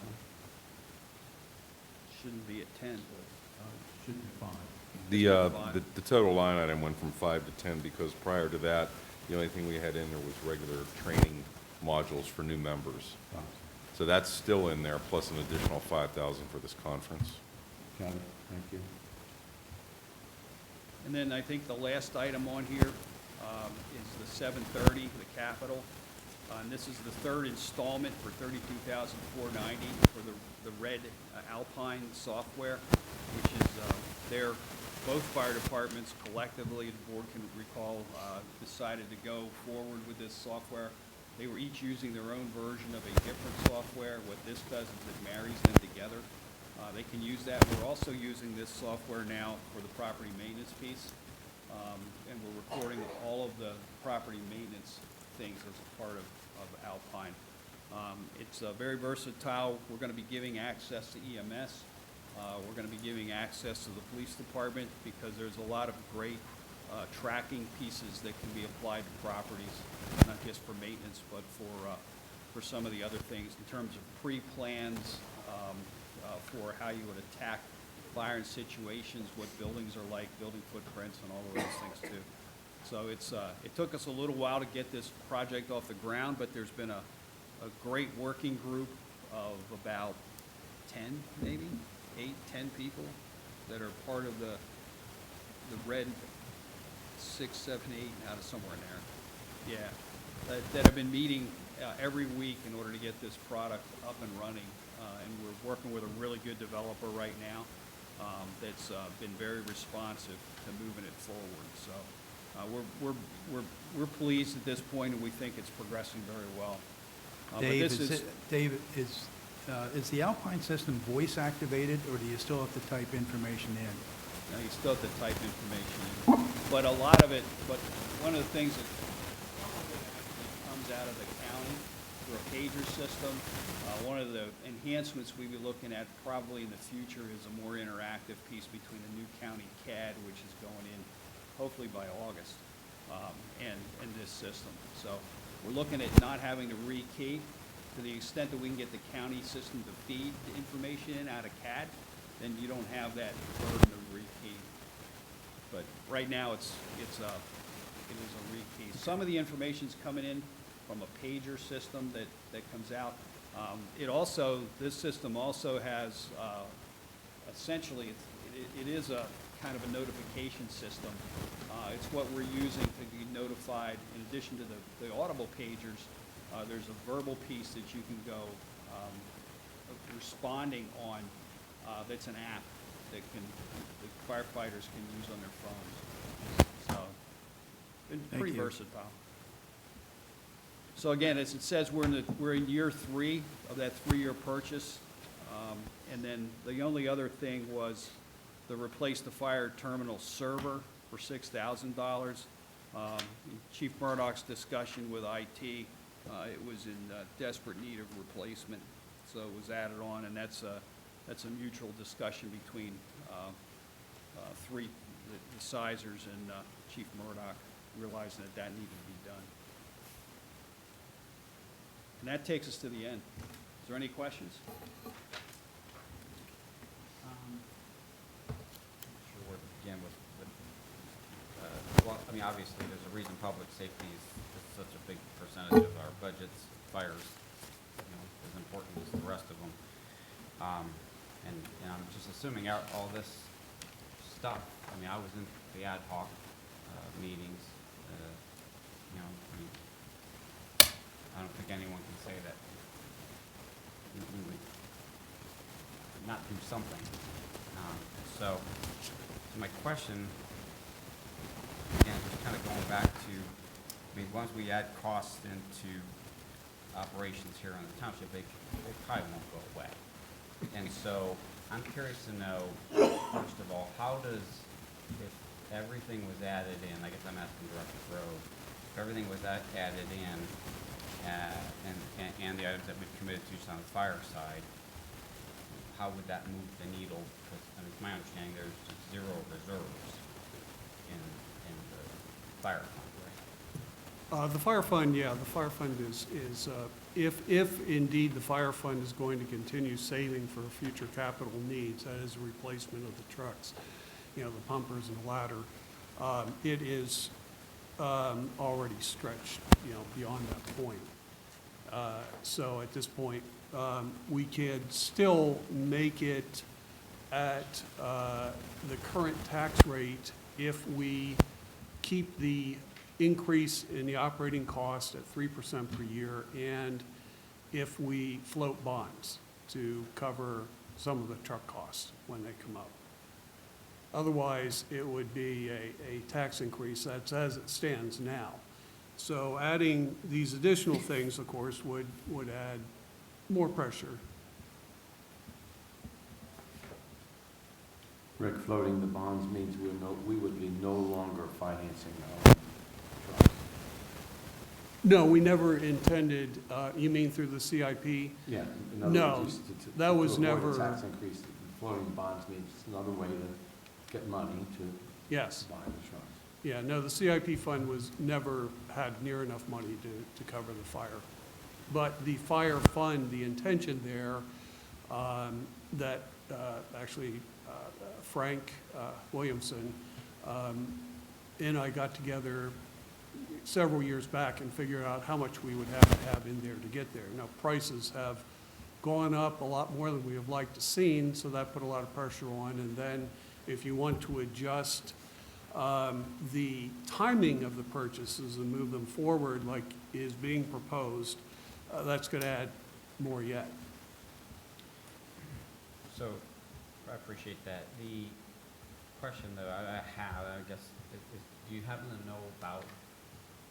Shouldn't be at 10. Should be fine. The total line item went from 5 to 10 because prior to that, the only thing we had in there was regular training modules for new members. So that's still in there, plus an additional 5,000 for this conference. Got it, thank you. And then I think the last item on here is the 730, the Capitol. And this is the third installment for $32,490 for the Red Alpine software, which is both fire departments collectively, the board can recall, decided to go forward with this software. They were each using their own version of a different software. What this does is it marries them together. They can use that. We're also using this software now for the property maintenance piece. And we're recording all of the property maintenance things as a part of Alpine. It's very versatile. We're going to be giving access to EMS. We're going to be giving access to the police department because there's a lot of great tracking pieces that can be applied to properties, not just for maintenance, but for some of the other things in terms of pre-plans for how you would attack fire in situations, what buildings are like, building footprints, and all of those things too. So it took us a little while to get this project off the ground, but there's been a great working group of about 10, maybe 8, 10 people that are part of the Red 6, 7, 8, out of somewhere in there. Yeah, that have been meeting every week in order to get this product up and running. And we're working with a really good developer right now that's been very responsive to moving it forward. So we're pleased at this point, and we think it's progressing very well. Dave, is the Alpine system voice activated, or do you still have to type information in? No, you still have to type information in. But a lot of it, but one of the things that some of it actually comes out of the county through a pager system. One of the enhancements we'll be looking at probably in the future is a more interactive piece between the new county CAD, which is going in hopefully by August, and this system. So we're looking at not having to rekey. To the extent that we can get the county system to feed the information in out of CAD, then you don't have that burden of rekey. But right now it is a rekey. Some of the information's coming in from a pager system that comes out. This system also has essentially it is a kind of a notification system. It's what we're using to be notified. In addition to the audible pagers, there's a verbal piece that you can go responding on. That's an app that the firefighters can use on their phones. So it's pretty versatile. So again, as it says, we're in year 3 of that 3-year purchase. And then the only other thing was to replace the fire terminal server for $6,000. Chief Murdoch's discussion with IT, it was in desperate need of replacement, so it was added on, and that's a mutual discussion between the Sizers and Chief Murdoch, realizing that needed to be done. And that takes us to the end. Is there any questions? Sure, again, well, I mean, obviously, there's a reason public safety is such a big percentage of our budgets. Fires, as important as the rest of them. And I'm just assuming all this stuff, I mean, I was in the ad hoc meetings, I don't think anyone can say that we would not do something. So my question, again, just kind of going back to, I mean, once we add costs into operations here in the township, they probably won't go away. And so I'm curious to know, first of all, if everything was added in, I guess I'm asking Director Grove, if everything was added in, and the items that we've committed to on the fire side, how would that move the needle? Because, I mean, it's my understanding there's just 0 reserves in the fire fund, right? The fire fund, yeah, the fire fund is if indeed the fire fund is going to continue saving for future capital needs, that is a replacement of the trucks, the pumpers and the ladder, it is already stretched, beyond that point. So at this point, we could still make it at the current tax rate if we keep the increase in the operating cost at 3% per year, and if we float bonds to cover some of the truck costs when they come up. Otherwise, it would be a tax increase. That's as it stands now. So adding these additional things, of course, would add more pressure. Rick, floating the bonds means we would be no longer financing our trucks. No, we never intended, you mean through the CIP? Yeah. in other No, words, that was to avoid a never- tax increase, floating bonds means another way to get money to Yes. buy the trucks. Yeah, no, the CIP fund was never had near enough money to cover the fire. But the fire fund, the intention there, that actually Frank Williamson and I got together several years back and figured out how much we would have to have in there to get there. Now, prices have gone up a lot more than we have liked to seen, so that put a lot of pressure on. And then if you want to adjust the timing of the purchases and move them forward like is being proposed, that's going to add more yet. So, I appreciate that. The question though I have, I guess, is do you happen to know about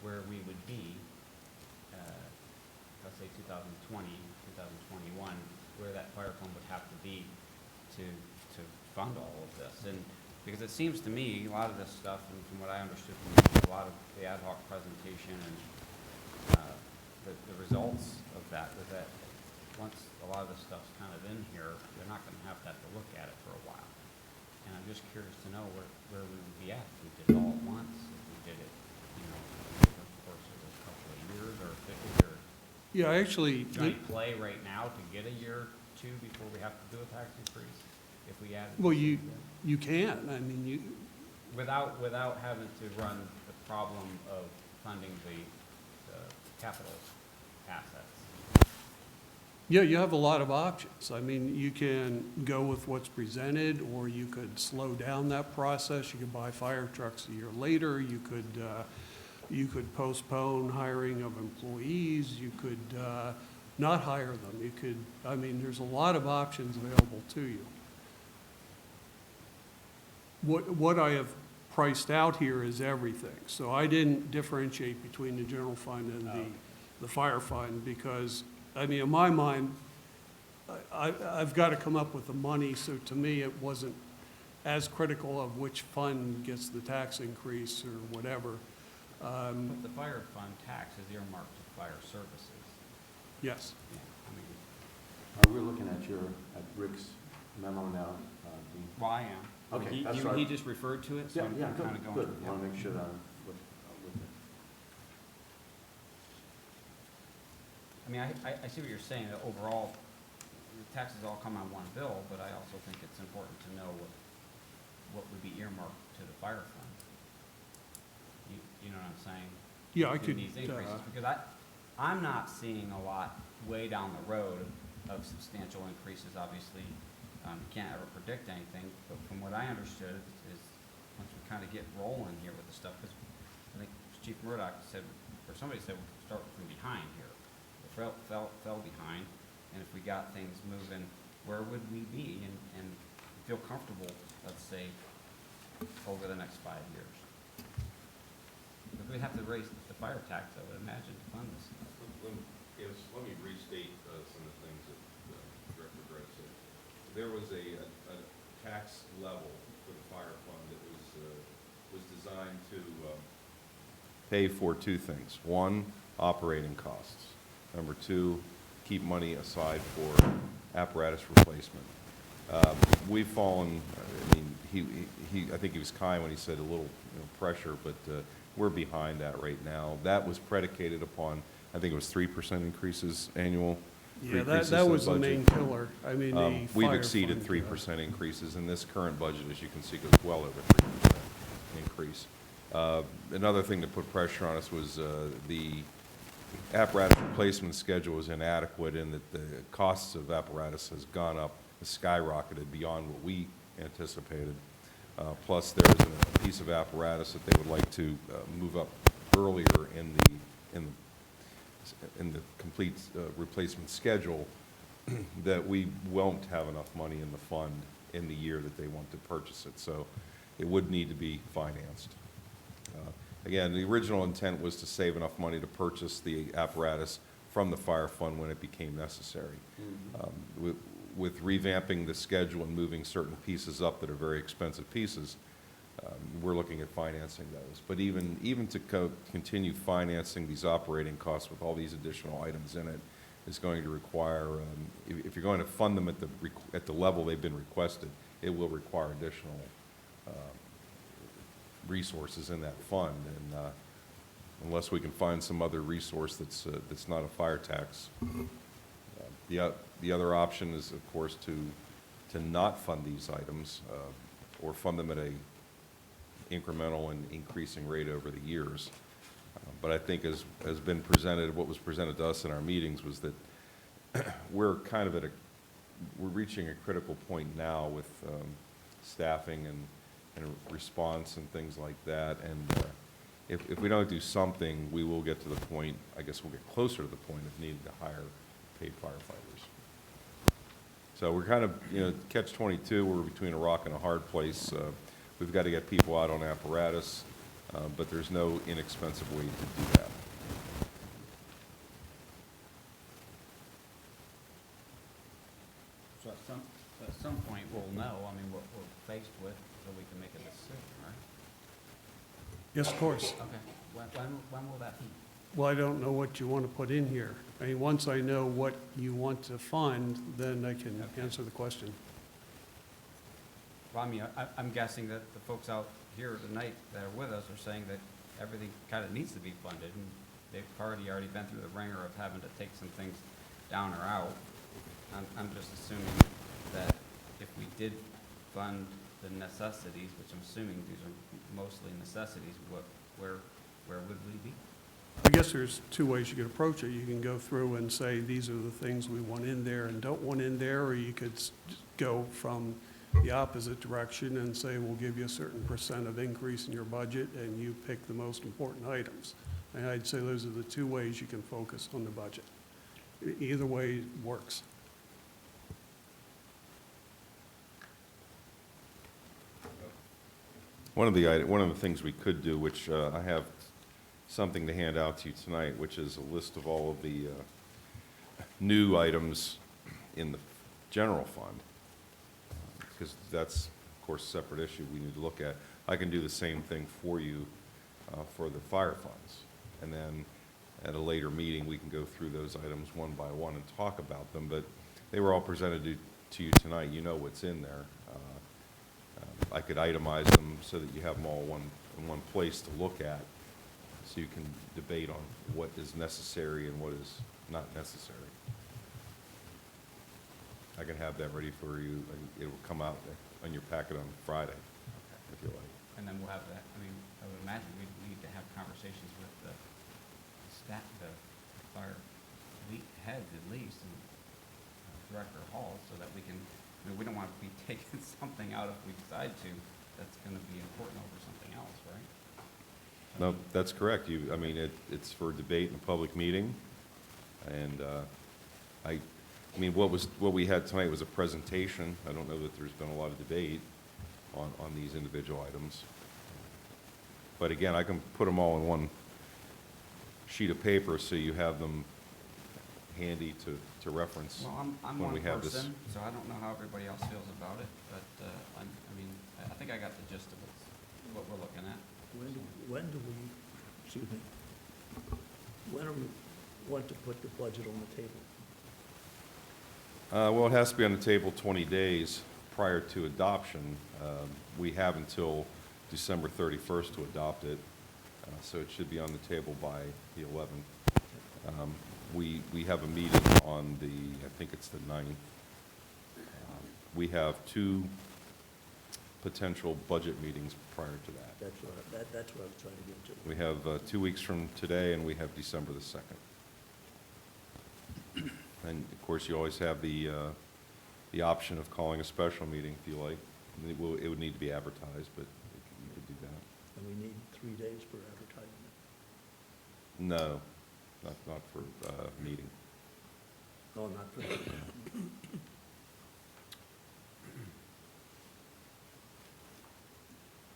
where we would be, let's say 2020, 2021, where that fire fund would have to be to fund all of this? And because it seems to me, a lot of this stuff, and from what I understood from a lot of the ad hoc presentation and the results of that, was that once a lot of this stuff's kind of in here, they're not gonna have to look at it for a while. And I'm just curious to know where we would be at if we did it all at once, if we did it, over the course of a couple of years, or if you're Yeah, actually, trying to play right now to get a year or two before we have to do a tax increase, if we add. well, you can. I mean, you, Without having to run the problem of funding the capital assets. yeah, you have a lot of options. I mean, you can go with what's presented, or you could slow down that process. You could buy fire trucks a year later. You could postpone hiring of employees. You could not hire them. You could, I mean, there's a lot of options available to you. What I have priced out here is everything. So I didn't differentiate between the general fund and the fire fund because, I mean, in my mind, I've got to come up with the money, so to me, it wasn't as critical of which fund gets the tax increase or whatever. But the fire fund tax is earmarked to fire services. Yes. Yeah, I mean, We're looking at Rick's memo now, Dean. well, I am. Okay, He- that's he- right. He just referred to it, so I'm Yeah, kind of good, going. good. yeah. Want to make sure that I'm with it. I mean, I see what you're saying, that overall, the taxes all come on one bill, but I also think it's important to know what would be earmarked to the fire fund. You know what I'm saying? Yeah, I In could, these increases, because I'm not seeing a lot way down the road of substantial increases, obviously. Can't ever predict anything, but from what I understood is once we kind of get rolling here with the stuff, because I think Chief Murdoch said, or somebody said, we'll start from behind here. We fell behind, and if we got things moving, where would we be and feel comfortable, let's say, over the next 5 years? If we have to raise the fire tax, I would imagine, to fund this. Let me restate some of the things that Director Brett said. There was a tax level for the fire fund that was designed to pay for two things. One, operating costs. Number two, keep money aside for apparatus replacement. We've fallen, I mean, I think he was kind when he said a little pressure, but we're behind that right now. That was predicated upon, I think it was 3% increases annual. yeah, increases that to was the budget. main killer. I mean, the We've fire exceeded fund, 3% increases, and this current budget, as you can see, goes well over 3% increase. Another thing that put pressure on us was the apparatus replacement schedule was inadequate, and that the costs of apparatus has gone up, has skyrocketed beyond what we anticipated. Plus, there is a piece of apparatus that they would like to move up earlier in the complete replacement schedule, that we won't have enough money in the fund in the year that they want to purchase it. So it would need to be financed. Again, the original intent was to save enough money to purchase the apparatus from the fire fund when it became necessary. With revamping the schedule and moving certain pieces up that are very expensive pieces, we're looking at financing those. But even to continue financing these operating costs with all these additional items in it is going to require, if you're going to fund them at the level they've been requested, it will require additional resources in that fund. And unless we can find some other resource that's not a fire tax. The other option is, of course, to not fund these items or fund them at a incremental and increasing rate over the years. But I think as been presented, what was presented to us in our meetings was that we're kind of we're reaching a critical point now with staffing and response and things like that. And if we don't do something, we will get to the point, I guess we'll get closer to the point of needing to hire paid firefighters. So we're kind of, catch-22, we're between a rock and a hard place. We've got to get people out on apparatus, but there's no inexpensive way to do that. So at some point, we'll know, what we're faced with, so we can make a decision, right? Yes, of course. Okay. When will that be? Well, I don't know what you want to put in here. Once I know what you want to fund, then I can answer the question. Well, I'm guessing that the folks out here tonight that are with us are saying that everything kind of needs to be funded, and they've already been through the ringer of having to take some things down or out. I'm just assuming that if we did fund the necessities, which I'm assuming these are mostly necessities, where would we be? I guess there's two ways you could approach it. You can go through and say, these are the things we want in there and don't want in there, or you could go from the opposite direction and say, we'll give you a certain % of increase in your budget, and you pick the most important items. And I'd say those are the two ways you can focus on the budget. Either way works. One of the things we could do, which I have something to hand out to you tonight, which is a list of all of the new items in the general fund, because that's, of course, a separate issue we need to look at. I can do the same thing for you for the fire funds, and then at a later meeting, we can go through those items one by one and talk about them, but they were all presented to you tonight. You know what's in there. I could itemize them so that you have them all in one place to look at, so you can debate on what is necessary and what is not necessary. I can have that ready for you, and it will come out on your packet on Friday, if you like. And then we'll have that, I would imagine we'd need to have conversations with the staff, the fire heads at least, and Director Hall, so that we can, we don't want to be taking something out if we decide to, that's going to be important over something else, right? No, that's correct. It's for debate in a public meeting, and what we had tonight was a presentation. I don't know that there's been a lot of debate on these individual items. But again, I can put them all in one sheet of paper so you have them handy to reference Well, I'm when one we have this. person, so I don't know how everybody else feels about it, but I think I got the gist of it, what we're looking at. When do we want to put the budget on the table? Well, it has to be on the table 20 days prior to adoption. We have until December 31st to adopt it, so it should be on the table by the 11th. We have a meeting on I think it's the 9th. We have 2 potential budget meetings prior to that. That's what I was trying to get to. We have 2 weeks from today, and we have December the 2nd. And of course, you always have the option of calling a special meeting if you like. It would need to be advertised, but you could do that. And we need 3 days for advertisement. No, not for meeting. No, not for that.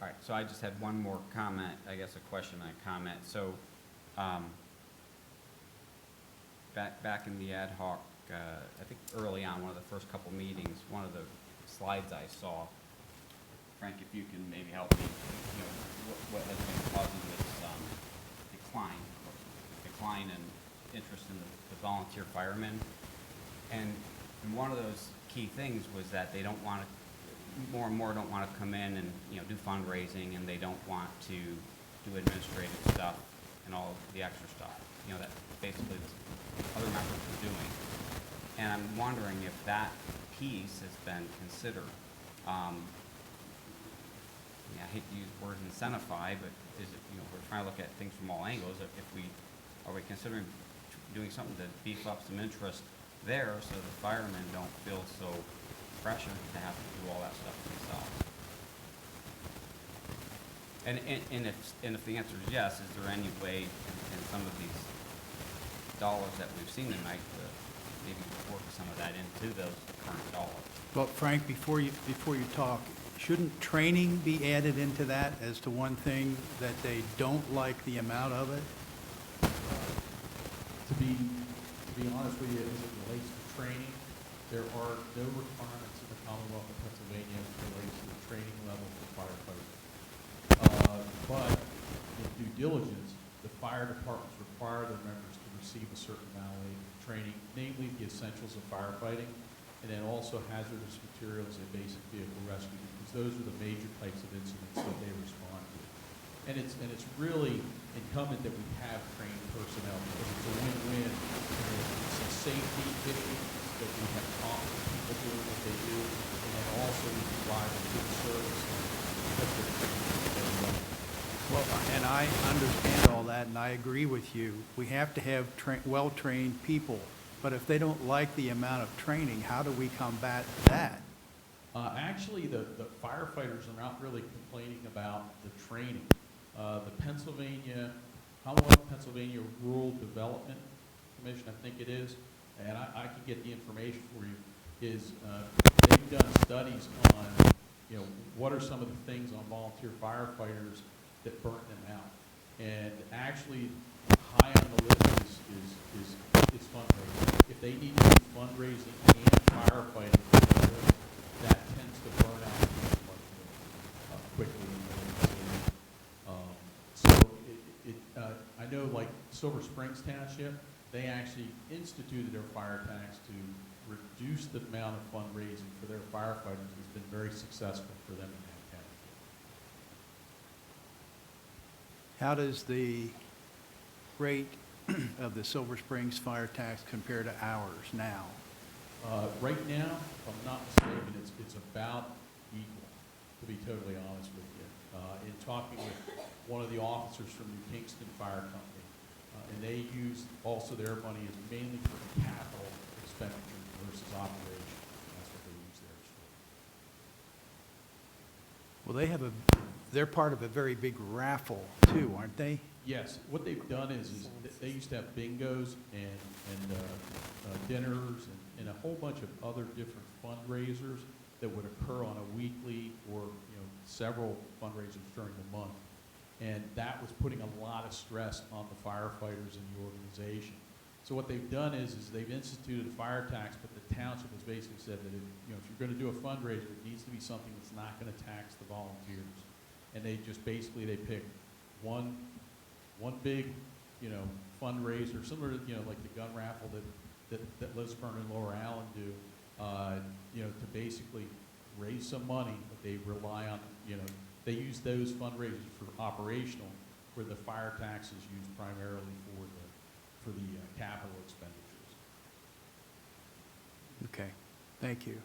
All right, so I just had one more comment, I guess a question and a comment. So, back in the ad hoc, I think early on, one of the first couple meetings, one of the slides I saw, Frank, if you can maybe help me, you know, what has been causing this decline in interest in the volunteer firemen. And one of those key things was that they don't want to, more and more don't want to come in and, you know, do fundraising, and they don't want to do administrative stuff and all the extra stuff, you know, that basically the other members are doing. And I'm wondering if that piece has been considered. I hate to use the word incentify, but is it, you know, we're trying to look at things from all angles. Are we considering doing something to beef up some interest there so the firemen don't feel so pressured to have to do all that stuff themselves? And if the answer is yes, is there any way in some of these dollars that we've seen tonight to maybe work some of that into those current dollars? Well, Frank, before you talk, shouldn't training be added into that as to one thing that they don't like the amount of it? To be honest with you, as it relates to training, there are no requirements in the Commonwealth of Pennsylvania as it relates to the training level for firefighters. But in due diligence, the fire departments require their members to receive a certain amount of training, namely the essentials of firefighting, and then also hazardous materials and basic vehicle rescue, because those are the major types of incidents that they respond to. And it's really incumbent that we have trained personnel, because it's a win-win. It's a safety issue that we have competent people doing what they do, and then also we provide a good service because they're trained very well. Well, and I understand all that, and I agree with you. We have to have well-trained people, but if they don't like the amount of training, how do we combat that? Actually, the firefighters are not really complaining about the training. The Commonwealth Pennsylvania Rural Development Commission, I think it is, and I can get the information for you, is they've done studies on, you know, what are some of the things on volunteer firefighters that burn them out. And actually, high on the list is fundraising. If they need to do fundraising and firefighting together, that tends to burn out much more quickly. I know, like Silver Springs Township, they actually instituted their fire tax to reduce the amount of fundraising for their firefighters. It's been very successful for them in that county. How does the rate of the Silver Springs fire tax compare to ours now? Right now, if I'm not mistaken, it's about equal, to be totally honest with you. In talking with one of the officers from New Kingston Fire Company, and they use also their money is mainly for capital expenditures versus operation. That's what they use theirs for. Well, they're part of a very big raffle too, aren't they? Yes, what they've done is they used to have bingos and dinners and a whole bunch of other different fundraisers that would occur on a weekly or, you know, several fundraisers during the month. And that was putting a lot of stress on the firefighters in the organization. So what they've done is they've instituted a fire tax, but the township has basically said that if you're going to do a fundraiser, it needs to be something that's not going to tax the volunteers. And they just basically, they pick one big, you know, fundraiser, similar to, you know, like the gun raffle that Lisburn and Lower Allen do, you know, to basically raise some money, but they rely on, you know, they use those fundraisers for operational, where the fire tax is used primarily for the capital expenditures. Okay, thank you.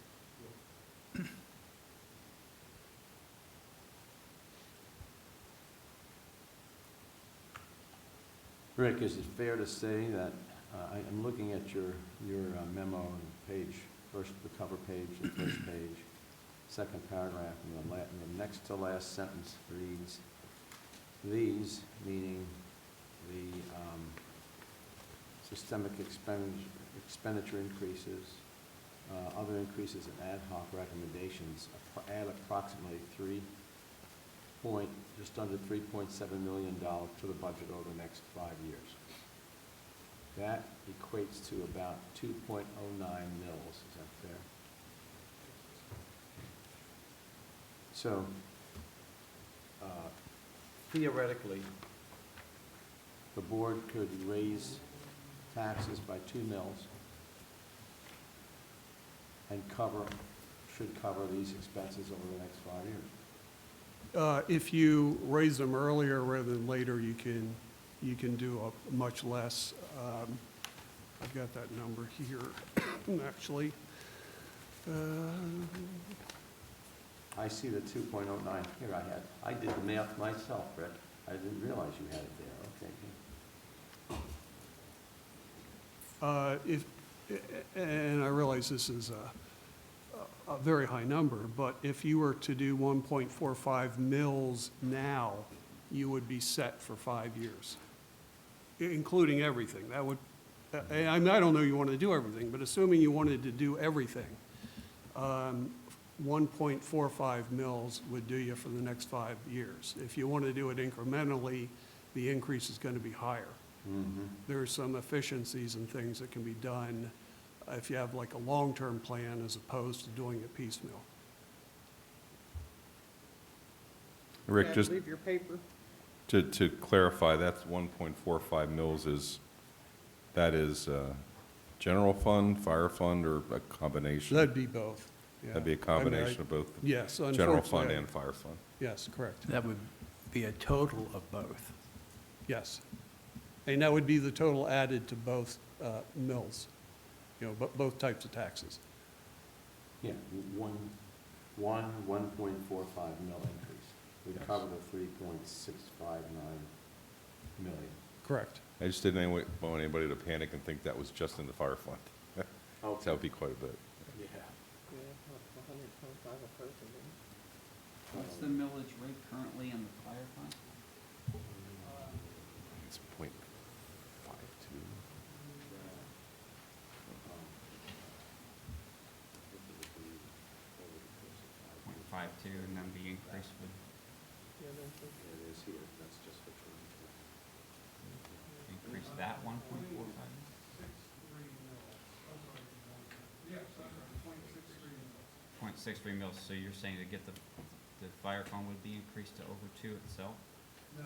Rick, is it fair to say that, I'm looking at your memo on first, the cover page, the first page, second paragraph, and the next to last sentence reads, these, meaning the systemic expenditure increases, other increases in ad hoc recommendations, add approximately just under $3.7 million to the budget over the next 5 years. That equates to about 2.09 mils, is that fair? So, theoretically, the board could raise taxes by 2 mils and should cover these expenses over the next 5 years. If you raise them earlier rather than later, you can do a much less. I've got that number here, actually. I see the 2.09 here. I did the math myself, Rick. I didn't realize you had it there. Okay. And I realize this is a very high number, but if you were to do 1.45 mils now, you would be set for 5 years, including everything. That would, I don't know you want to do everything, but assuming you wanted to do everything, 1.45 mils would do you for the next 5 years. If you want to do it incrementally, the increase is going to be higher. Mm-hmm. There are some efficiencies and things that can be done if you have like a long-term plan as opposed to doing it piecemeal. Rick, Yeah, just leave your paper. to clarify, that's 1.45 mils that is general fund, fire fund, or a combination? That'd be both. Yeah. That'd be a I mean, combination of both the Yes, general fund unfortunately, and fire fund? yes, correct. That would be a total of both. Yes. And that would be the total added to both mills, both types of taxes. Yeah, 1.45 mil increase would Yes. cover the 3.659 million. Correct. I just didn't want anybody to panic and think that was just in the fire fund. So that would be quite a bit. Yeah. What's the millage rate currently in the fire fund? It's .52. 0.52, and then the increase would It is here, that's just for 2020. increase that 1.45? 0.63 mils, so you're saying to get the fire fund would be increased to over 2 itself? No.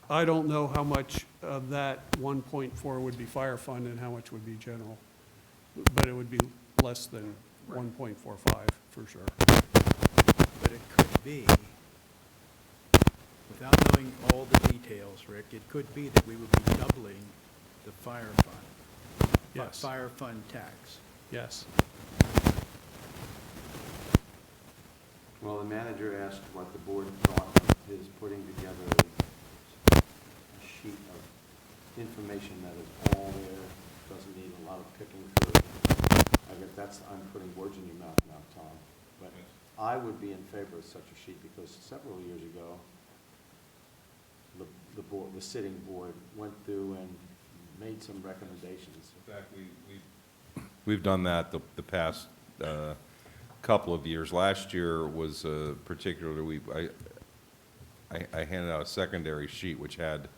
I don't know how much of that 1.4 would be fire fund and how much would be general, but it would be less than 1.45 for sure. But it could be, without knowing all the details, Rick, it could be that we would be doubling the fire fund. Yes. Fire fund tax. Yes. Well, the manager asked what the board thought of his putting together a sheet of information that is all there, doesn't need a lot of picking through. I guess I'm putting words in your mouth now, Tom, but I would be in favor of such a sheet because several years ago, the sitting board went through and made some recommendations. In fact, we've done that the past couple of years. Last year was particularly, I handed out a secondary sheet which had,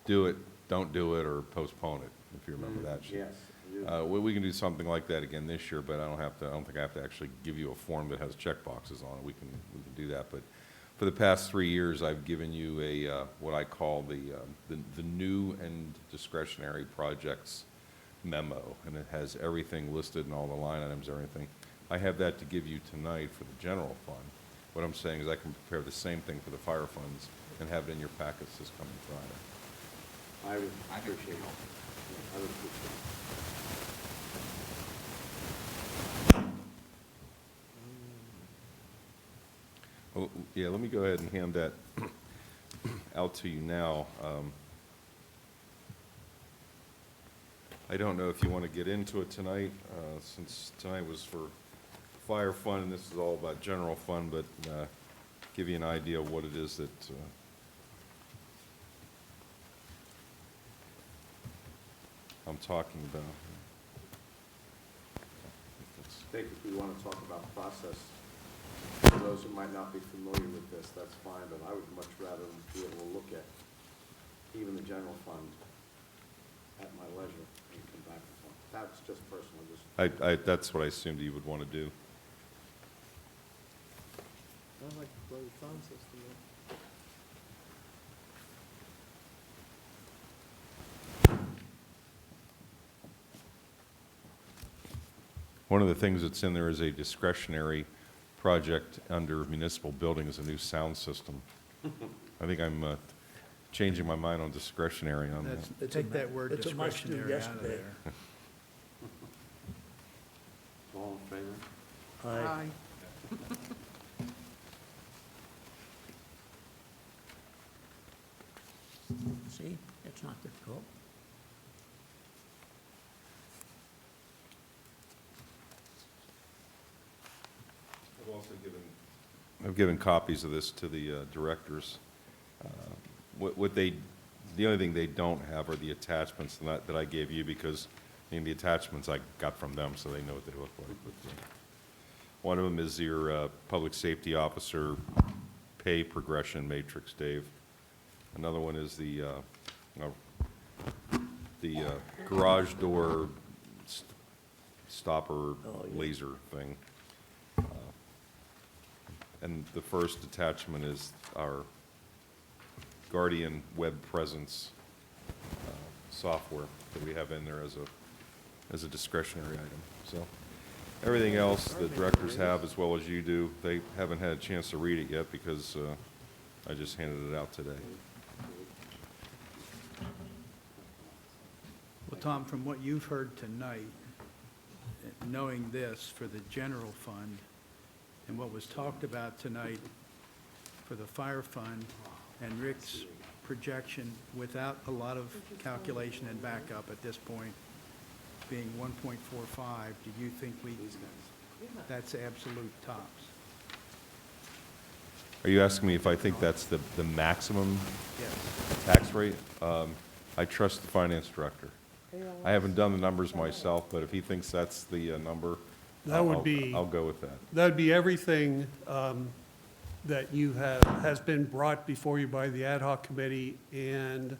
do it, don't do it, or postpone it, if you remember that sheet. Yes. I do. We can do something like that again this year, but I don't think I have to actually give you a form that has check boxes on it. We can do that, but for the past 3 years, I've given you a, what I call the new and discretionary projects memo, and it has everything listed and all the line items, everything. I have that to give you tonight for the general fund. What I'm saying is I can prepare the same thing for the fire funds and have it in your packets this coming Friday. I would I could appreciate it. help. Yeah, I would appreciate it. Oh, yeah, let me go ahead and hand that out to you now. I don't know if you want to get into it tonight, since tonight was for fire fund, and this is all about general fund, but give you an idea of what it is that I'm talking about. I think if we want to talk about process, for those who might not be familiar with this, that's fine, but I would much rather be able to look at even the general fund at my leisure and come back and talk. That's just personal, just. That's what I assumed you would want to do. I like the closed phone system. One of the things that's in there is a discretionary project under municipal building is a new sound system. I think I'm changing my mind on discretionary on that. It's Take a- that word it's a must-do discretionary out of yesterday. there. All in favor? Aye. See, it's not difficult. I've given copies of this to the directors. The only thing they don't have are the attachments that I gave you, because, I mean, the attachments I got from them, so they know what they look like. But, one of them is your public safety officer pay progression matrix, Dave. Another one is the garage door stopper laser thing. And the first attachment is our Guardian Web Presence software that we have in there as a discretionary item. So everything else the directors have, as well as you do, they haven't had a chance to read it yet because I just handed it out today. Well, Tom, from what you've heard tonight, knowing this for the general fund, and what was talked about tonight for the fire fund, and Rick's projection without a lot of calculation and backup at this point being 1.45, do you think that's absolute tops? Are you asking me if I think that's the maximum Yes. tax rate? I trust the finance director. I haven't done the numbers myself, but if he thinks that's the number, That would be- I'll go with that. That'd be everything that you has been brought before you by the ad hoc committee, and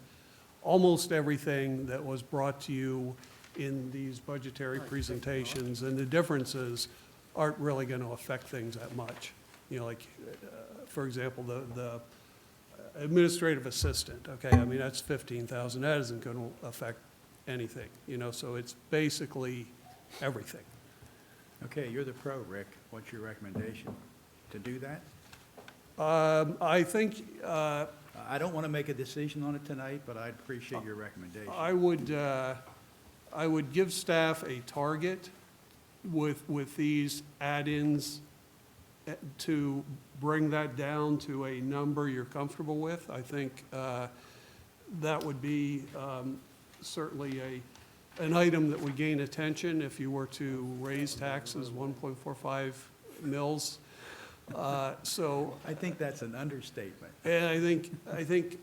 almost everything that was brought to you in these budgetary presentations. And the differences aren't really going to affect things that much. You know, like, for example, the administrative assistant, okay, I mean, that's 15,000. That isn't going to affect anything, you know, so it's basically everything. Okay, you're the pro, Rick. What's your recommendation? To do that? I think I don't want to make a decision on it tonight, but I'd appreciate your recommendation. I would give staff a target with these add-ins to bring that down to a number you're comfortable with. I think that would be certainly an item that would gain attention if you were to raise taxes 1.45 mils. So, I think that's an understatement. and I think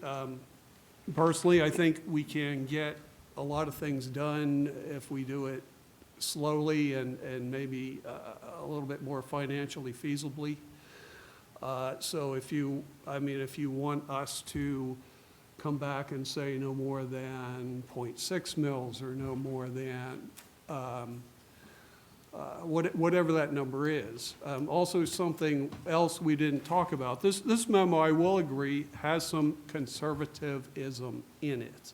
personally, I think we can get a lot of things done if we do it slowly and maybe a little bit more financially feasibly. So if you want us to come back and say no more than 0.6 mils or no more than whatever that number is. Also, something else we didn't talk about. This memo, I will agree, has some conservatism in it.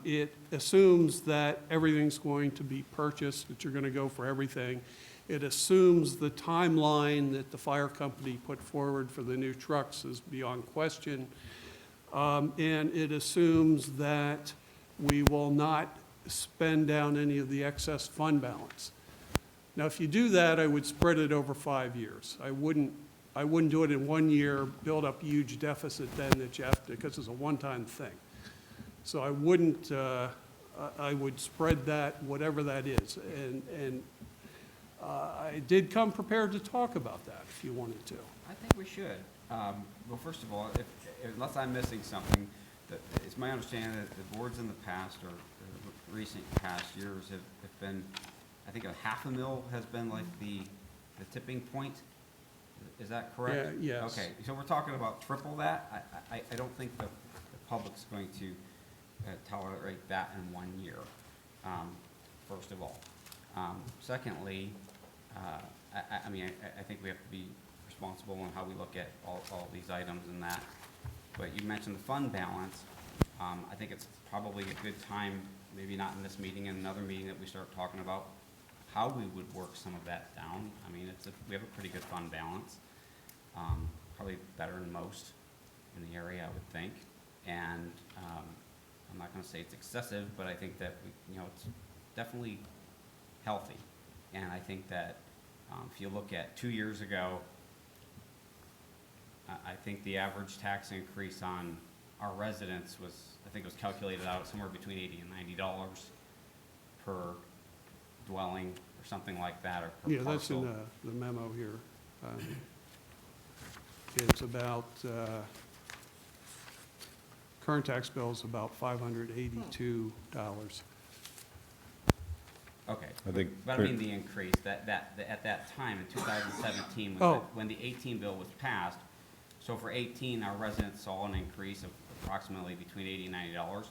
It assumes that everything's going to be purchased, that you're going to go for everything. It assumes the timeline that the fire company put forward for the new trucks is beyond question. And it assumes that we will not spend down any of the excess fund balance. Now, if you do that, I would spread it over 5 years. I wouldn't do it in 1 year, build up a huge deficit then that you have to, because it's a one-time thing. So I wouldn't, I would spread that, whatever that is. And I did come prepared to talk about that if you wanted to. I think we should. Well, first of all, unless I'm missing something, it's my understanding that the boards in the past, or recent past years have been, I think a half a mil has been like the tipping point. Is that correct? Yeah, yes. Okay, so we're talking about triple that? I don't think the public's going to tolerate that in 1 year, first of all. Secondly, I mean, I think we have to be responsible in how we look at all these items and that. But you mentioned the fund balance. I think it's probably a good time, maybe not in this meeting, in another meeting, that we start talking about how we would work some of that down. I mean, we have a pretty good fund balance, probably better than most in the area, I would think. And I'm not going to say it's excessive, but I think that it's definitely healthy. And I think that if you look at 2 years ago, I think the average tax increase on our residents was, I think it was calculated out somewhere between $80 and $90 per dwelling or something like that, or per Yeah, that's parcel. in the memo here. It's about, current tax bill is about $582. Okay. I think But I mean the increase, at that time, in 2017, Oh. when the 18 bill was passed, so for 18, our residents saw an increase of approximately between $80 and $90.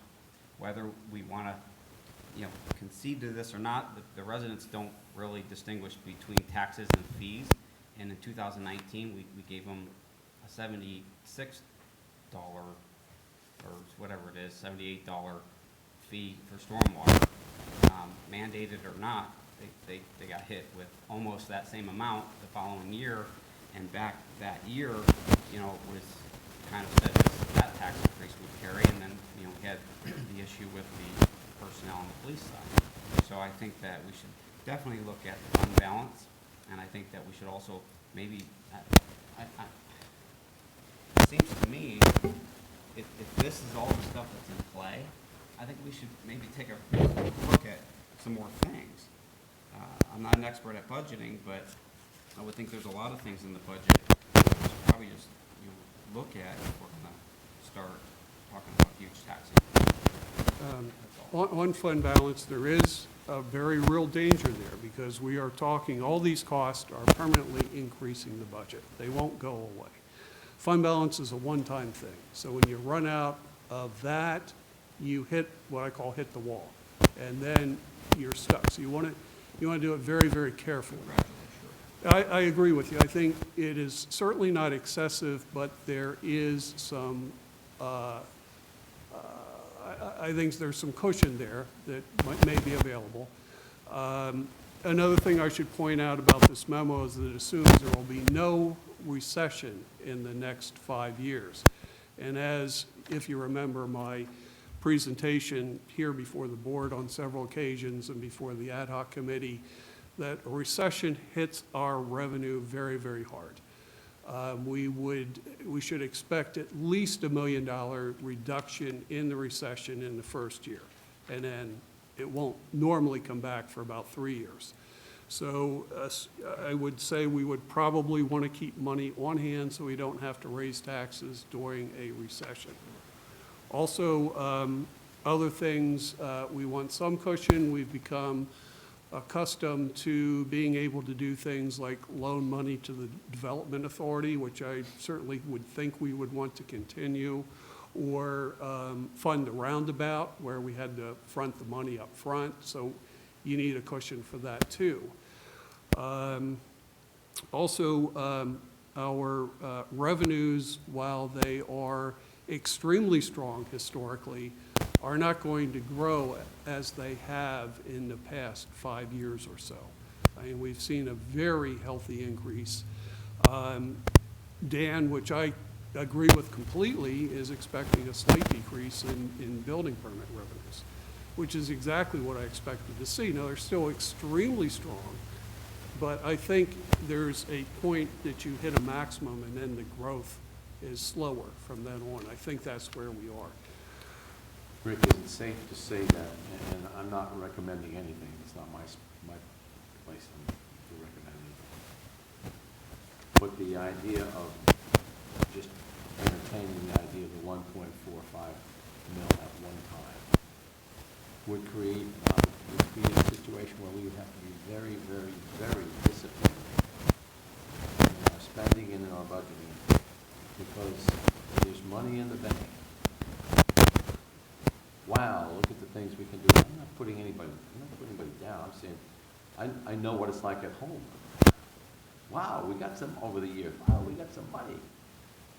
Whether we want to, concede to this or not, the residents don't really distinguish between taxes and fees. And in 2019, we gave them a $76, or whatever it is, $78 fee for stormwater. Mandated or not, they got hit with almost that same amount the following year. And back that year, it was kind of said that tax increase would carry, and then, we had the issue with the personnel on the police side. So I think that we should definitely look at the fund balance, and I think that we should also maybe, it seems to me, if this is all the stuff that's in play, I think we should maybe take a look at some more things. I'm not an expert at budgeting, but I would think there's a lot of things in the budget we should probably just look at if we're going to start talking about huge tax increases. On fund balance, there is a very real danger there, because we are talking, all these costs are permanently increasing the budget. They won't go away. Fund balance is a one-time thing. So when you run out of that, you hit what I call hit the wall, and then you're stuck. So you want to do it very, very carefully. I agree with you. I think it is certainly not excessive, but there is some, I think there's some cushion there that may be available. Another thing I should point out about this memo is that it assumes there will be no recession in the next 5 years. And if you remember my presentation here before the board on several occasions and before the ad hoc committee, that a recession hits our revenue very, very hard. We should expect at least $1 million reduction in the recession in the first year, and then it won't normally come back for about 3 years. So I would say we would probably want to keep money on hand so we don't have to raise taxes during a recession. Also, other things, we want some cushion. We've become accustomed to being able to do things like loan money to the Development Authority, which I certainly would think we would want to continue, or fund the roundabout, where we had to front the money up front. So you need a cushion for that too. Also, our revenues, while they are extremely strong historically, are not going to grow as they have in the past 5 years or so. I mean, we've seen a very healthy increase. Dan, which I agree with completely, is expecting a slight decrease in building permit revenues, which is exactly what I expected to see. Now, they're still extremely strong, but I think there's a point that you hit a maximum and then the growth is slower from then on. I think that's where we are. Rick, is it safe to say that, and I'm not recommending anything, it's not my place to recommend anything, but the idea of just entertaining the idea of the 1.45 mil at one time, would create a situation where we would have to be very, very, very disciplined in our spending and in our budgeting, because there's money in the bank. Wow, look at the things we can do. I'm not putting anybody down. I'm saying, I know what it's like at home. Wow, we got some over the years. Wow, we got some money.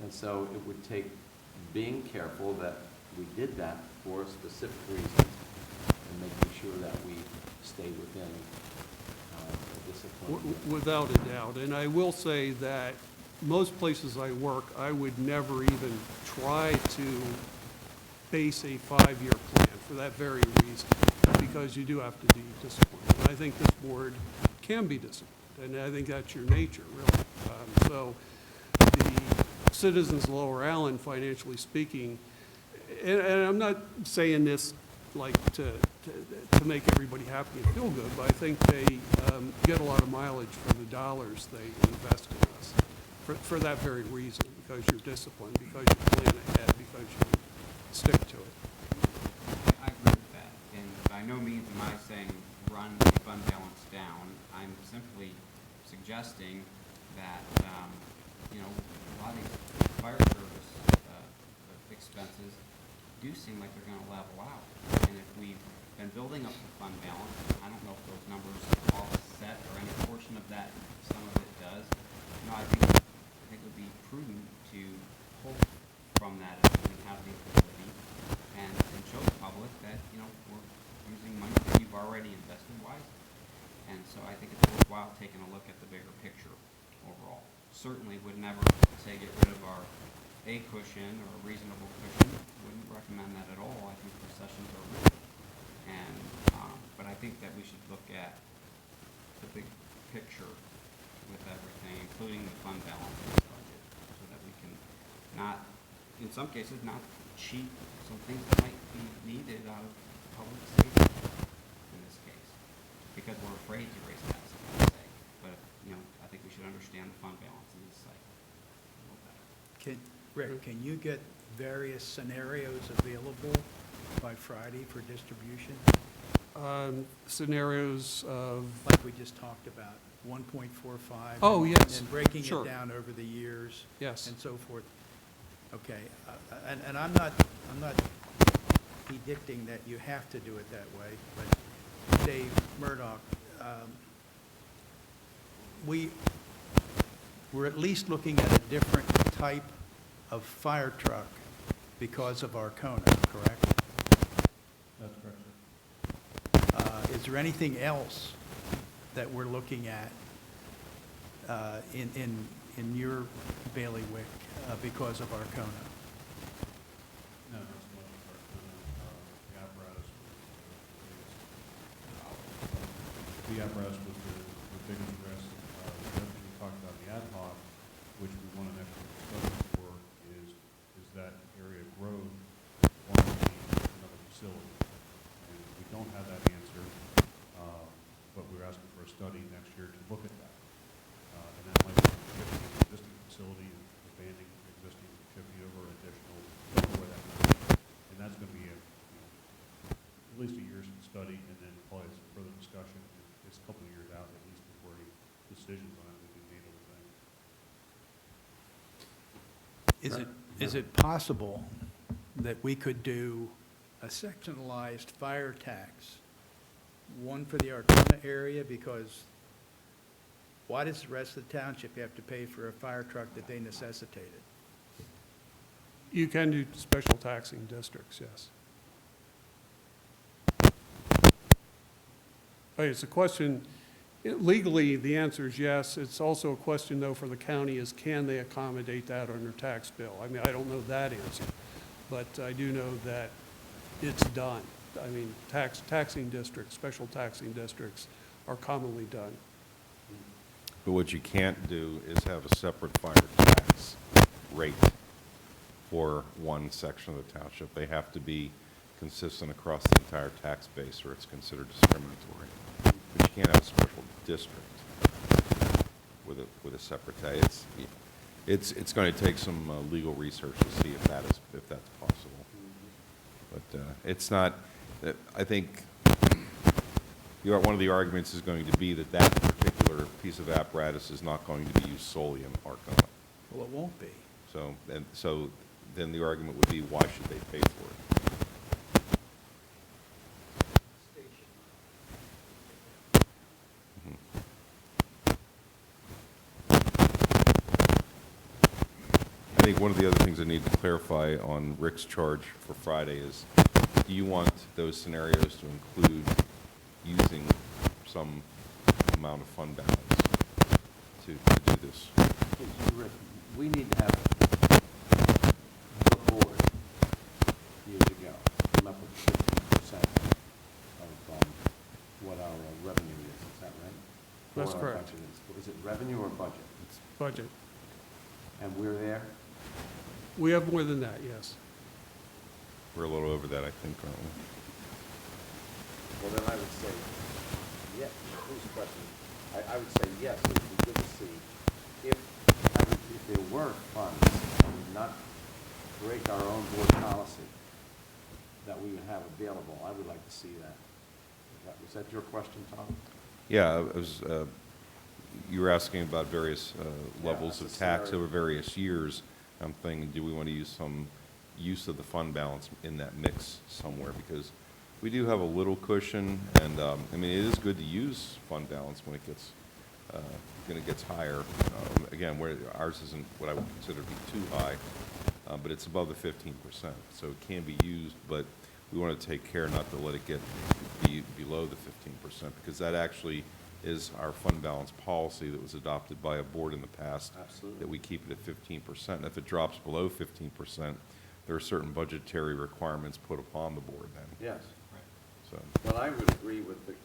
And so it would take being careful that we did that for specific reasons and making sure that we stay within the discipline. Without a doubt. And I will say that most places I work, I would never even try to base a 5-year plan for that very reason, because you do have to be disciplined. And I think this board can be disciplined, and I think that's your nature, really. So the citizens of Lower Allen, financially speaking, and I'm not saying this like to make everybody happy and feel good, but I think they get a lot of mileage for the dollars they invest in us for that very reason, because you're disciplined, because you plan ahead, because you stick to it. I agree with that, and by no means am I saying run the fund balance down. I'm simply suggesting that, a lot of these fire service expenses do seem like they're gonna level out. And if we've been building up the fund balance, I don't know if those numbers offset or any portion of that, some of it does. I think it would be prudent to pull from that if we have the ability and show the public that, we're using money that you've already invested wisely. And so I think it's worthwhile taking a look at the bigger picture overall. Certainly would never say get rid of our A cushion or a reasonable cushion. Wouldn't recommend that at all. I think recessions are real. And, but I think that we should look at the big picture with everything, including the fund balance in this budget, so that we can not, in some cases, not cheat some things that might be needed out of public safety in this case, because we're afraid to raise taxes, I say. But, I think we should understand the fund balance in this cycle a little better. Rick, can you get various scenarios available by Friday for distribution? Scenarios of, Like we just talked about, 1.45. Oh, yes, And breaking sure. it down over the years. Yes. And so forth. Okay, and I'm not predicting that you have to do it that way, but Dave Murdoch, we're at least looking at a different type of fire truck because of our Kona, correct? That's correct, sir. Is there anything else that we're looking at in your bailiwick because of our Kona? No, not so much for the apparatus. The apparatus was the big address. The other thing we talked about, the ad hoc, which we want an extra study for, is that area growth warranting another facility. And we don't have that answer, but we're asking for a study next year to look at that. And that might be shifting the existing facility, expanding existing, shifting over additional, don't know where that might be. And that's going to be at least a year's study, and then probably some further discussion. It's a couple of years out at least before any decisions on it will be made, I would think. Is it possible that we could do a sectionalized fire tax, one for the Arcona area, because why does the rest of the township have to pay for a fire truck that they necessitated? You can do special taxing districts, yes. It's a question, legally, the answer is yes. It's also a question, though, for the county is can they accommodate that on their tax bill? I mean, I don't know that answer, but I do know that it's done. I mean, taxing districts, special taxing districts are commonly done. But what you can't do is have a separate fire tax rate for one section of the township. They have to be consistent across the entire tax base, or it's considered discriminatory. But you can't have a special district with a separate tax. It's going to take some legal research to see if that's possible. But it's not, I think one of the arguments is going to be that that particular piece of apparatus is not going to be used solely in Arcona. Well, it won't be. So then the argument would be, why should they pay for it? I think one of the other things I need to clarify on Rick's charge for Friday is, do you want those scenarios to include using some amount of fund balance to do this? Rick, we need to have the board years ago come up with 15% of what our revenue is that right? That's Or our correct. budget is. Is it revenue or budget? Budget. And we're there? We have more than that, yes. We're a little over that, I think, aren't we? Well, then I would say, yes, who's the question? I would say yes, it would be good to see if there were funds, and we not break our own board policy that we would have available. I would like to see that. Was that your question, Tom? Yeah, it was, you were asking about various levels that's of a tax scenario. over various years. I'm thinking, do we want to use some use of the fund balance in that mix somewhere? Because we do have a little cushion, and, I mean, it is good to use fund balance when it gets, higher. Again, ours isn't what I would consider to be too high, but it's above the 15%, so it can be used, but we want to take care not to let it get below the 15%, because that actually is our fund balance policy that was adopted by a board in the past. Absolutely. That we keep it at 15%. And if it drops below 15%, there are certain budgetary requirements put upon the board then. Yes. So, Well, I would agree with the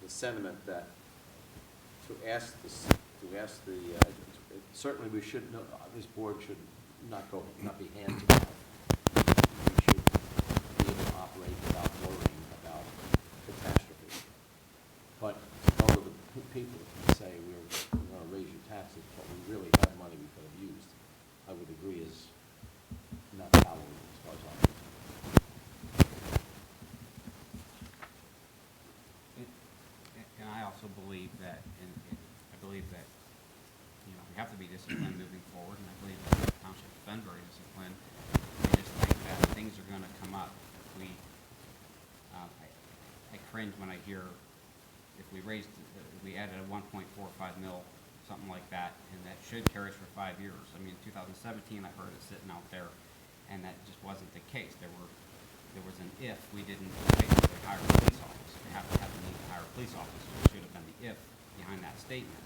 sentiment that certainly we should, this board should not be hands-off. We should be able to operate without worrying about catastrophe. But to go to the people and say, we're going to raise your taxes, but we really have money we could have used, I would agree is not palatable as far as I'm concerned. And I also believe that, I believe that, you know, we have to be disciplined moving forward, and I believe that the township's been very disciplined. I just think that things are gonna come up. I cringe when I hear if we we added a 1.45 mil, something like that, and that should carry us for 5 years. I mean, in 2017, I heard it sitting out there, and that just wasn't the case. There was an if we didn't basically hire a police officer. We have to have the need to hire a police officer. It should have been the if behind that statement.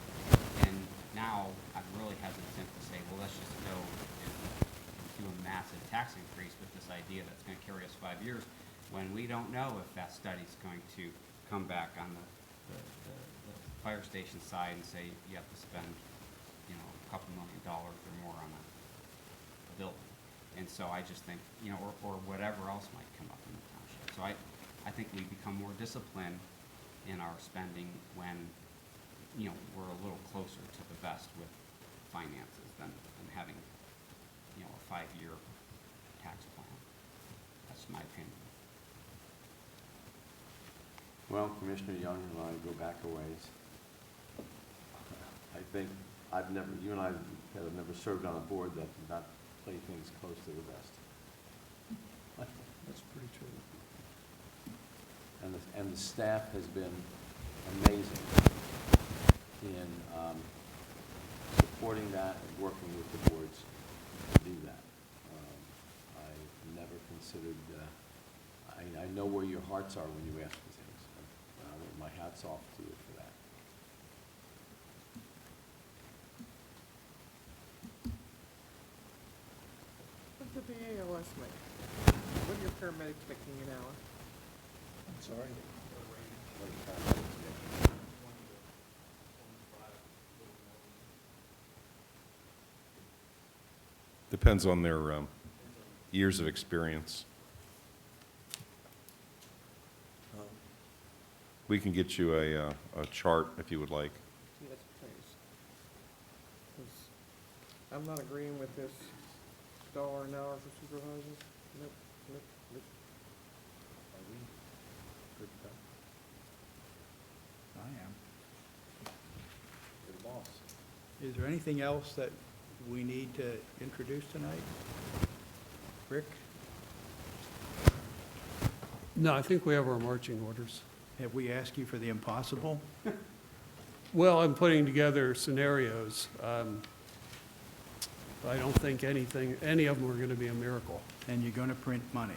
And now I'm really hesitant to say, well, let's just go and do a massive tax increase with this idea that's going to carry us 5 years, when we don't know if that study's going to come back on the fire station side and say you have to spend, you know, a couple $1 million or more on a building. And so I just think, you know, or whatever else might come up in the township. So I think we become more disciplined in our spending when, you know, we're a little closer to the vest with finances than having, you know, a 5-year tax plan. That's my opinion. Well, Commissioner Young and I go back a ways. I think you and I have never served on a board that did not play things close to the vest. That's pretty true. And the staff has been amazing in supporting that and working with the boards to do that. I never considered, I know where your hearts are when you ask for things. My hat's off to you for that. What's the BAOS make? What are your paramedics making an hour? I'm sorry. depends on their years of experience. We can get you a chart if you would like. Yes, please. 'Cause I'm not agreeing with this $1 an hour for supervisors. Nope, nope, nope. Is there anything else that we need to introduce tonight? Rick, No, I think we have our marching orders. have we asked you for the impossible? Well, I'm putting together scenarios. I don't think any of them are going to be a miracle. And you're going to print money.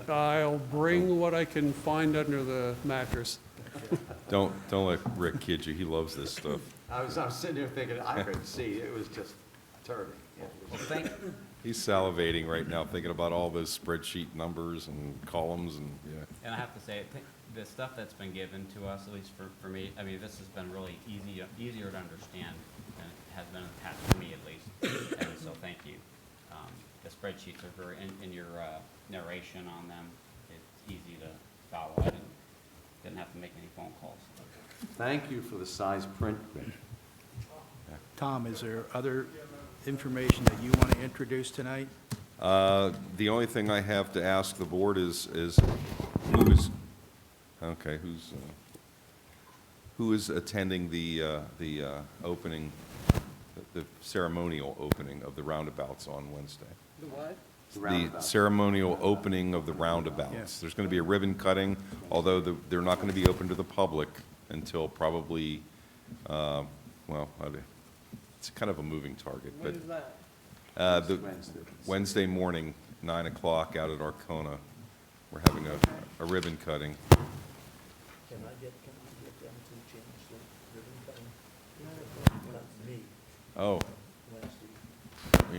I'll bring what I can find under the mattress. Don't let Rick kid you, he loves this stuff. I was sitting there thinking, I couldn't see, it was just turning. Well, thank, He's salivating right now, thinking about all those spreadsheet numbers and columns and, yeah. and I have to say, the stuff that's been given to us, at least for me, I mean, this has been really easier to understand than it has been in the past, for me at least, and so thank you. The spreadsheets are very, in your narration on them, it's easy to follow. I didn't have to make any phone calls. Thank you for the size print. Tom, is there other information that you want to introduce tonight? The only thing I have to ask the board is who is attending the opening, the ceremonial opening of the roundabouts on Wednesday? The what? The ceremonial opening of the roundabouts. Yes. There's going to be a ribbon cutting, although they're not going to be open to the public until probably, it's kind of a moving target. When but is that? the Wednesday morning, 9 o'clock out at Arcona. We're having a ribbon cutting. Can I get them to change the ribbon cutting? Not me, Oh, Wednesday.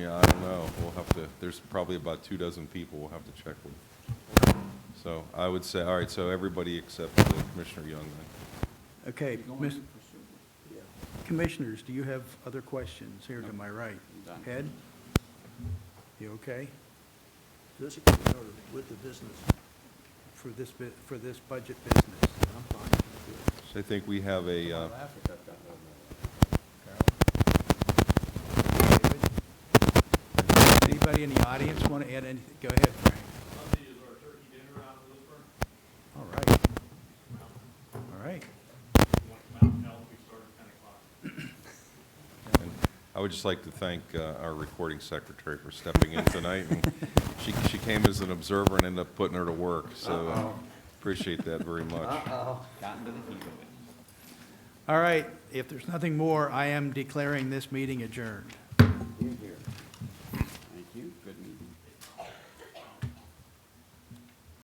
yeah, I don't know. We'll have to, there's probably about 24 people we'll have to check with. So I would say, all right, so everybody except Commissioner Young then. Okay, Commissioners, do you have other questions here to my right? Done. Ed? You okay This is in order with the business. for this budget business? I'm fine. So I think we have a, Anybody in the audience want to add anything? Go ahead, Frank. All right. All right. and I would just like to thank our recording secretary for stepping in tonight. And she came as an observer and ended up putting her to work, so appreciate that very much. Gotten to the heat of it. All right, if there's nothing more, I am declaring this meeting adjourned.